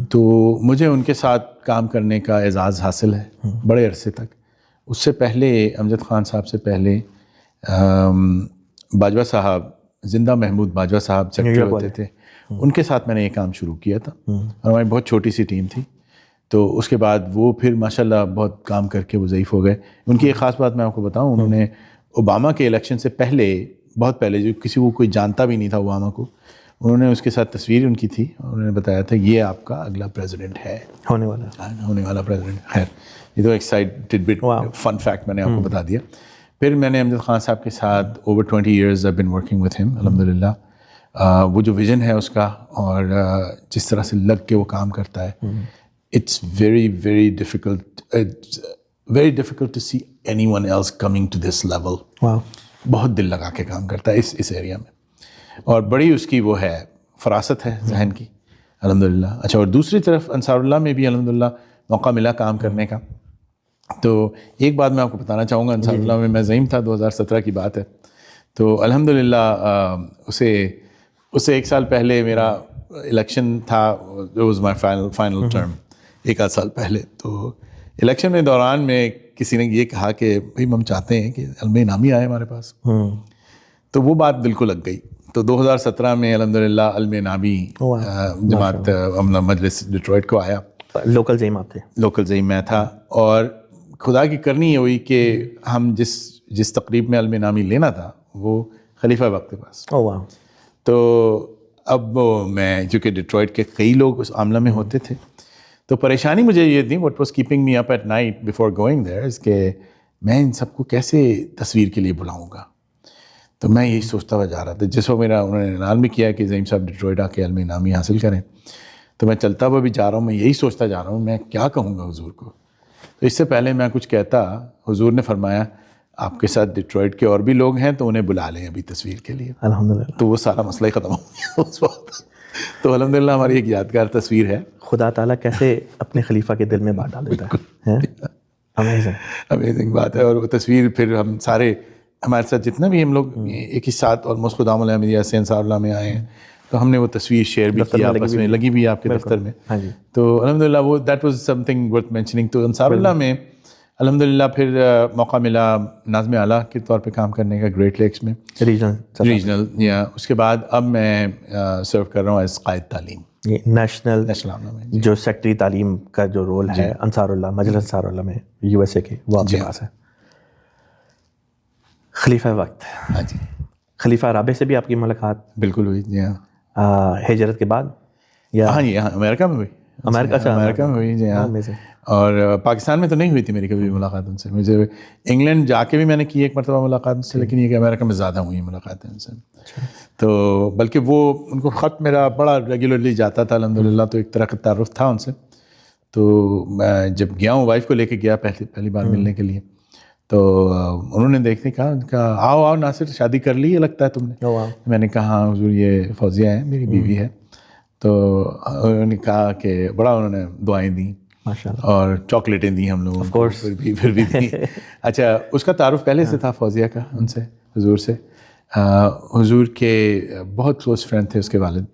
تو مجھے ان کے ساتھ کام کرنے کا اعزاز حاصل ہے بڑے عرصے تک. اس سے پہلے امجد خان صاحب سے پہلے باجوہ صاحب, زندہ محمود باجوہ صاحب سیکرٹری ہوتے تھے, ان کے ساتھ میں نے یہ کام شروع کیا تھا اور ہماری بہت چھوٹی سی ٹیم تھی. تو اس کے بعد وہ پھر ماشاءاللہ بہت کام کر کے وہ ضعیف ہو گئے. ان کی ایک خاص بات میں آپ کو بتاؤں, انہوں نے اوباما کے الیکشن سے پہلے, بہت پہلے, جو کسی کو کوئی جانتا بھی نہیں تھا اوباما کو, انہوں نے اس کے ساتھ تصویر ان کی تھی, انہوں نے بتایا تھا یہ آپ کا اگلا پریزیڈنٹ ہے, ہونے والا پریزیڈنٹ. خیر یہ تو ایک سائڈ ٹڈ بٹ فن فیکٹ میں نے آپ کو بتا دیا. پھر میں نے امجد خان صاحب کے ساتھ over 20 years I been working with him الحمدللہ. وہ جو ویژن ہے اس کا اور جس طرح سے لگ کے وہ کام کرتا ہے, it's very very difficult to see anyone else coming to this level. بہت دل لگا کے کام کرتا ہے اس ایریا میں, اور بڑی اس کی وہ ہے فراست ہے ذہن کی الحمدللہ. اچھا, اور دوسری طرف انصار اللہ میں بھی الحمدللہ موقع ملا کام کرنے کا. تو ایک بات میں آپ کو بتانا چاہوں گا, انصار اللہ میں میں زعیم تھا, 2017 کی بات ہے. تو الحمدللہ اسے ایک سال پہلے میرا الیکشن تھا, جو واز مائی فائنل ٹرم, ایک آدھ سال پہلے. تو الیکشن کے دوران میں کسی نے یہ کہا کہ بھائی ہم چاہتے ہیں کہ علم انعامی آئے ہمارے پاس. تو وہ بات دل کو لگ گئی. تو 2017 میں الحمدللہ علم انعامی جماعت مجلس ڈیٹرائٹ کو آیا. لوکل زعیم آپ تھے؟ لوکل زعیم میں تھا. اور خدا کی کرنی یہ ہوئی کہ ہم جس تقریب میں علم انعامی لینا تھا وہ خلیفہ وقت کے پاس. تو اب میں چونکہ ڈیٹرائٹ کے کئی لوگ اس عاملہ میں ہوتے تھے, تو پریشانی مجھے یہ تھی, what was keeping me up at night before going there, اس کہ میں ان سب کو کیسے تصویر کے لیے بلاؤں گا. تو میں یہی سوچتا ہوا جا رہا تھا. جس وقت انہوں نے اعلان بھی کیا کہ زعیم صاحب ڈیٹرائٹ آ کے علم انعامی حاصل کریں, تو میں چلتا ہوا بھی جا رہا ہوں, میں یہی سوچتا جا رہا ہوں میں کیا کہوں گا حضور کو. تو اس سے پہلے میں کچھ کہتا, حضور نے فرمایا آپ کے ساتھ ڈیٹرائٹ کے اور بھی لوگ ہیں تو انہیں بلا لیں ابھی تصویر کے لیے. الحمدللہ. تو وہ سارا مسئلہ ہی ختم ہو گیا اس وقت. تو الحمدللہ ہماری ایک یادگار تصویر ہے. خدا تعالیٰ کیسے اپنے خلیفہ کے دل میں بات ڈال دیتا ہے. امیزنگ بات ہے. اور وہ تصویر پھر ہم سارے, ہمارے ساتھ جتنا بھی ہم لوگ ایک ہی ساتھ آلموسٹ خدام الحمدیہ سے انصار اللہ میں آئے ہیں, تو ہم نے وہ تصویر شیئر بھی کی آپس میں, لگی بھی آپ کے دفتر میں. تو الحمدللہ وہ that was some thing worth mentioning. تو انصار اللہ میں الحمدللہ پھر موقع ملا ناظم اعلیٰ کے طور پہ کام کرنے کا گریٹ لیکس میں, ریجنل. یا اس کے بعد اب میں سرو کر رہا ہوں ایز قائد تعلیم نیشنل میں, جو سیکٹری تعلیم کا جو رول ہے انصار اللہ, مجلس انصار اللہ میں USA کے, وہ آپ کے پاس ہے. خلیفہ وقت, ہاں جی, خلیفہ رابع سے بھی آپ کی ملاقات بالکل ہوئی جی ہاں, ہجرت کے بعد یا ہاں جی ہاں امریکہ میں ہوئی. امریکہ میں ہوئی جی ہاں. اور پاکستان میں تو نہیں ہوئی تھی میری کبھی ملاقات ان سے. مجھے انگلینڈ جا کے بھی میں نے کی ایک مرتبہ ملاقات ان سے, لیکن یہ کہ امریکہ میں زیادہ ہوئی ملاقاتیں ان سے. تو بلکہ وہ ان کو خط میرا بڑا ریگولرلی جاتا تھا الحمدللہ, تو ایک طرح کا تعارف تھا ان سے. تو میں جب گیا ہوں, وائف کو لے کے گیا پہلی بار ملنے کے لیے, تو انہوں نے دیکھنے کہا آؤ ناصر شادی کر لی ہے لگتا ہے تم نے. میں نے کہا ہاں حضور یہ فوزیہ ہے میری بیوی ہے. تو انہوں نے کہا کہ بڑا انہوں نے دعائیں دیں اور چاکلیٹیں دیں ہم لوگوں کو, پھر بھی دیں. اچھا, اس کا تعارف پہلے سے تھا فوزیہ کا ان سے, حضور سے. حضور کے بہت کلوز فرینڈ تھے اس کے والد,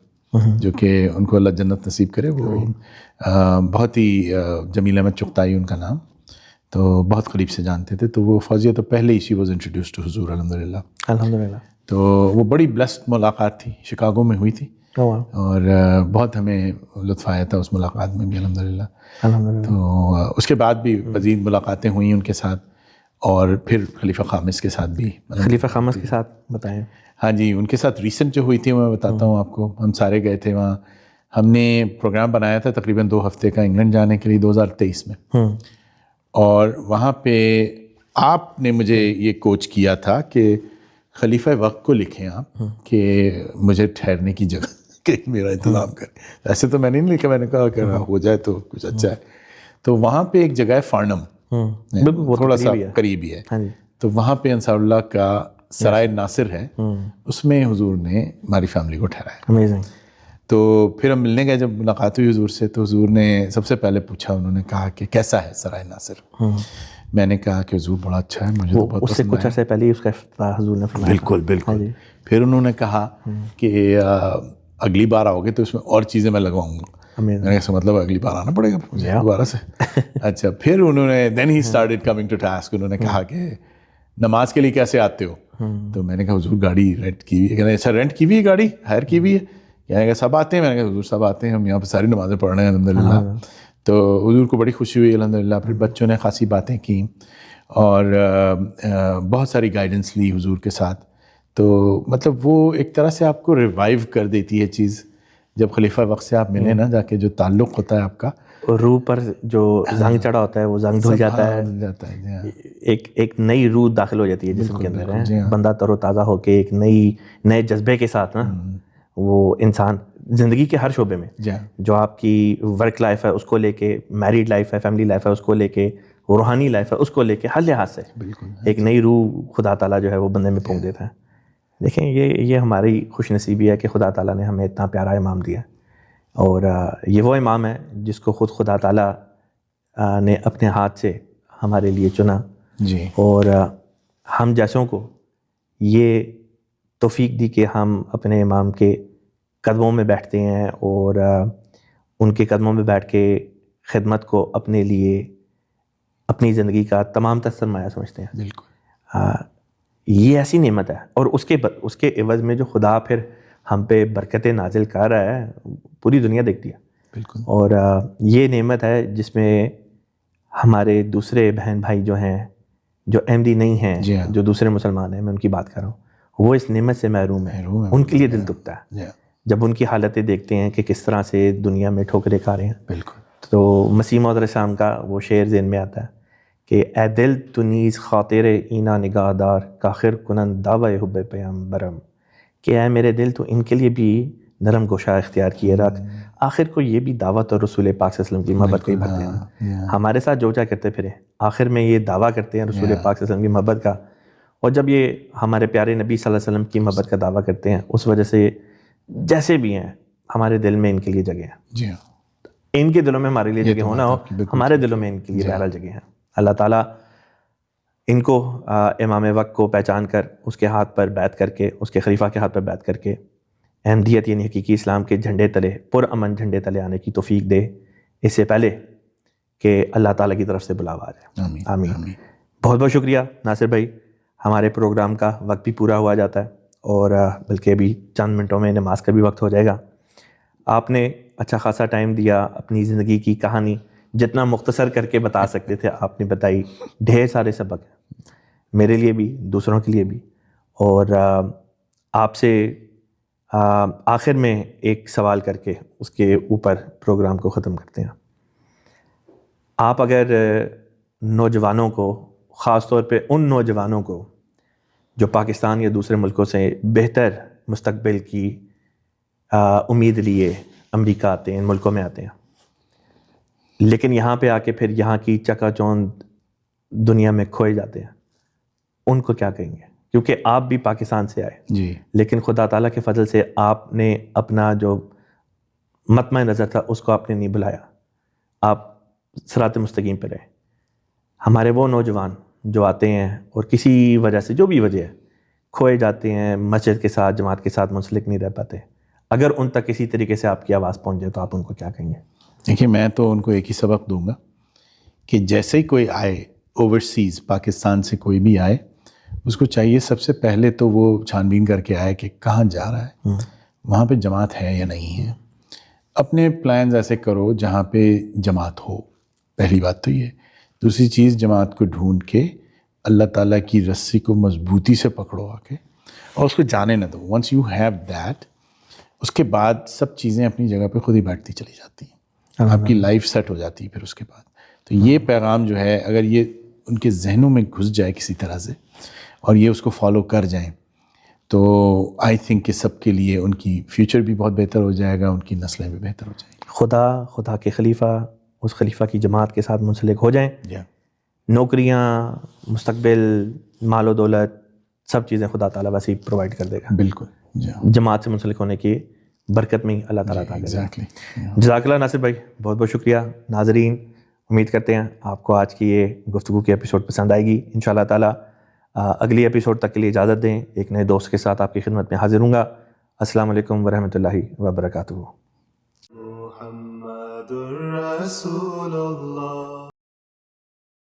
جو کہ ان کو اللہ جنت نصیب کرے. وہ بہت ہی جمیل احمد چغتائی ان کا نام, تو بہت قریب سے جانتے تھے. تو وہ فوزیہ تو پہلے ہی شی واز انٹروڈیوس ٹو حضور الحمدللہ. تو وہ بڑی بلیسڈ ملاقات تھی, شکاگو میں ہوئی تھی, اور بہت ہمیں لطف آیا تھا اس ملاقات میں بھی الحمدللہ. تو اس کے بعد بھی مزید ملاقاتیں ہوئیں ان کے ساتھ, اور پھر خلیفہ خامس کے ساتھ بھی. خلیفہ خامس کے ساتھ بتائیں. ہاں جی, ان کے ساتھ ریسنٹ جو ہوئی تھی میں بتاتا ہوں آپ کو. ہم سارے گئے تھے وہاں, ہم نے پروگرام بنایا تھا تقریباً 2 ہفتے کا انگلینڈ جانے کے لیے 2023 میں. اور وہاں پہ آپ نے مجھے یہ کوچ کیا تھا کہ خلیفہ وقت کو لکھیں آپ کہ مجھے ٹھہرنے کی جگہ کہ میرا انتظام کریں. ایسے تو میں نے نہیں لکھا, میں نے کہا کہ ہو جائے تو کچھ اچھا ہے. تو وہاں پہ ایک جگہ ہے فارنم, تھوڑا سا قریب ہی ہے. تو وہاں پہ انصار اللہ کا سرائے ناصر ہے, اس میں حضور نے ہماری فیملی کو ٹھہرایا. تو پھر ہم ملنے گئے, جب ملاقات ہوئی حضور سے, تو حضور نے سب سے پہلے پوچھا, انہوں نے کہا کہ کیسا ہے سرائے ناصر. میں نے کہا کہ حضور بڑا اچھا ہے, مجھے تو بہت پسند ہے. اس سے کچھ عرصے پہلے ہی اس کا افتتاح حضور نے فرمایا. بالکل. پھر انہوں نے کہا کہ اگلی بار آؤ گے تو اس میں اور چیزیں میں لگواؤں گا. میں نے کہا مطلب اگلی بار آنا پڑے گا مجھے دوبارہ سے. اچھا, پھر انہوں نے then he started coming to task. انہوں نے کہا کہ نماز کے لیے کیسے آتے ہو؟ تو میں نے کہا حضور گاڑی رینٹ کی ہوئی ہے. کہتے ہیں اچھا رینٹ کی ہوئی ہے گاڑی, ہائر کی ہوئی ہے؟ کہنے لگا سب آتے ہیں. میں نے کہا حضور سب آتے ہیں, ہم یہاں پہ ساری نمازیں پڑھ رہے ہیں الحمدللہ. تو حضور کو بڑی خوشی ہوئی الحمدللہ. پھر بچوں نے خاصی باتیں کی اور بہت ساری گائیڈنس لی حضور کے ساتھ. تو مطلب وہ ایک طرح سے آپ کو ریوائیو کر دیتی ہے چیز, جب خلیفہ وقت سے آپ ملیں نا, جا کے جو تعلق ہوتا ہے آپ کا, روح پر جو زنگ چڑھا ہوتا ہے وہ زنگ دھل جاتا ہے, ایک نئی روح داخل ہو جاتی ہے جسم کے اندر ہے. بندہ تر و تازہ ہو کے ایک نئے جذبے کے ساتھ نا وہ انسان زندگی کے ہر شعبے میں, جو آپ کی ورک لائف ہے اس کو لے کے, میریڈ لائف ہے, فیملی لائف ہے اس کو لے کے, روحانی لائف ہے اس کو لے کے, ہر لحاظ سے ایک نئی روح خدا تعالیٰ جو ہے وہ بندے میں پھونک دیتا ہے. دیکھیں یہ ہماری خوش نصیبی ہے کہ خدا تعالیٰ نے ہمیں اتنا پیارا امام دیا, اور یہ وہ امام ہے جس کو خود خدا تعالیٰ نے اپنے ہاتھ سے ہمارے لیے چنا جی, اور ہم جیسوں کو یہ توفیق دی کہ ہم اپنے امام کے قدموں میں بیٹھتے ہیں اور ان کے قدموں میں بیٹھ کے خدمت کو اپنے لیے اپنی زندگی کا تمام تر سرمایہ سمجھتے ہیں. بالکل یہ ایسی نعمت ہے, اور اس کے عوض میں جو خدا پھر ہم پہ برکتیں نازل کر رہا ہے پوری دنیا دیکھتی ہے. بالکل. اور یہ نعمت ہے جس میں ہمارے دوسرے بہن بھائی جو ہیں, جو احمدی نہیں ہیں, جو دوسرے مسلمان ہیں, میں ان کی بات کر رہا ہوں, وہ اس نعمت سے محروم ہیں. ان کے لیے دل دکھتا ہے جب ان کی حالتیں دیکھتے ہیں کہ کس طرح سے دنیا میں ٹھوکریں کھا رہے ہیں. بالکل. تو مسیح موعود علیہ السلام کا وہ شعر ذہن میں آتا ہے کہ اے دل تو نیز خاطر اینا نگاہ دار کاخر کنن دعوی حب پیغمبرم, کہ اے میرے دل تو ان کے لیے بھی نرم گوشہ اختیار کیے رکھ, آخر کو یہ بھی دعوت اور رسول پاک صلی اللہ علیہ وسلم کی محبت کا ہی بھرتے ہیں. ہمارے ساتھ جو کرتے پھرے آخر میں یہ دعویٰ کرتے ہیں رسول پاک صلی اللہ علیہ وسلم کی محبت کا, اور جب یہ ہمارے پیارے نبی صلی اللہ علیہ وسلم کی محبت کا دعویٰ کرتے ہیں اس وجہ سے جیسے بھی ہیں ہمارے دل میں ان کے لیے جگہ ہے. جی, ان کے دلوں میں ہمارے لیے جگہ ہونا ہو, ہمارے دلوں میں ان کے لیے بہرحال جگہ ہے. اللہ تعالیٰ ان کو امام وقت کو پہچان کر اس کے ہاتھ پر بیعت کر کے, اس کے خلیفہ کے ہاتھ پر بیعت کر کے احمدیت یعنی حقیقی اسلام کے جھنڈے تلے, پرامن جھنڈے تلے آنے کی توفیق دے, اس سے پہلے کہ اللہ تعالیٰ کی طرف سے بلاوا آ جائے. آمین. بہت بہت شکریہ ناصر بھائی. ہمارے پروگرام کا وقت بھی پورا ہوا جاتا ہے, اور بلکہ ابھی چند منٹوں میں نماز کا بھی وقت ہو جائے گا. آپ نے اچھا خاصا ٹائم دیا, اپنی زندگی کی کہانی جتنا مختصر کر کے بتا سکتے تھے آپ نے بتائی. ڈھیر سارے سبق ہیں میرے لیے بھی, دوسروں کے لیے بھی. اور آپ سے آخر میں ایک سوال کر کے اس کے اوپر پروگرام کو ختم کرتے ہیں. آپ اگر نوجوانوں کو, خاص طور پہ ان نوجوانوں کو جو پاکستان یا دوسرے ملکوں سے بہتر مستقبل کی امید لیے امریکہ آتے ہیں, ان ملکوں میں آتے ہیں, لیکن یہاں پہ آ کے پھر یہاں کی چکا چوند دنیا میں کھوئے جاتے ہیں, ان کو کیا کہیں گے؟ کیونکہ آپ بھی پاکستان سے آئے جی, لیکن خدا تعالیٰ کے فضل سے آپ نے اپنا جو مطمع نظر تھا اس کو آپ نے نہیں بھلایا, آپ صراط مستقیم پہ رہے. ہمارے وہ نوجوان جو آتے ہیں اور کسی وجہ سے, جو بھی وجہ ہے, کھوئے جاتے ہیں, مسجد کے ساتھ جماعت کے ساتھ منسلک نہیں رہ پاتے, اگر ان تک کسی طریقے سے آپ کی آواز پہنچ جائے تو آپ ان کو کیا کہیں گے؟ دیکھیے, میں تو ان کو ایک ہی سبق دوں گا کہ جیسے ہی کوئی آئے اوورسیز, پاکستان سے کوئی بھی آئے, اس کو چاہیے سب سے پہلے تو وہ چھان بین کر کے آئے کہ کہاں جا رہا ہے, وہاں پہ جماعت ہے یا نہیں ہے. اپنے پلانز ایسے کرو جہاں پہ جماعت ہو, پہلی بات تو یہ ہے. دوسری چیز, جماعت کو ڈھونڈ کے اللہ تعالیٰ کی رسی کو مضبوطی سے پکڑو آ کے, اور اس کو جانے نہ دو. ونس یو ہیو دیٹ, اس کے بعد سب چیزیں اپنی جگہ پہ خود ہی بیٹھتی چلی جاتی ہیں, آپ کی لائف سیٹ ہو جاتی ہے پھر اس کے بعد. تو یہ پیغام جو ہے, اگر یہ ان کے ذہنوں میں گھس جائے کسی طرح سے اور یہ اس کو فالو کر جائیں, تو آئی تھنک کہ سب کے لیے ان کی فیوچر بھی بہت بہتر ہو جائے گا, ان کی نسلیں بھی بہتر ہو جائیں گی. خدا کے خلیفہ, اس خلیفہ کی جماعت کے ساتھ منسلک ہو جائیں. نوکریاں, مستقبل, مال و دولت, سب چیزیں خدا تعالیٰ ویسے ہی پرووائڈ کر دے گا. بالکل. جماعت سے منسلک ہونے کی برکت میں اللہ تعالیٰ عطا کرے گا. جزاک اللہ ناصر بھائی, بہت بہت شکریہ. ناظرین, امید کرتے ہیں آپ کو آج کی یہ گفتگو کی ایپیسوڈ پسند آئے گی. ان شاء اللہ تعالیٰ اگلی ایپیسوڈ تک کے لیے اجازت دیں. ایک نئے دوست کے ساتھ آپ کی خدمت میں حاضر ہوں گا. السلام علیکم ورحمۃ اللہ وبرکاتہ. محمد رسول اللہ.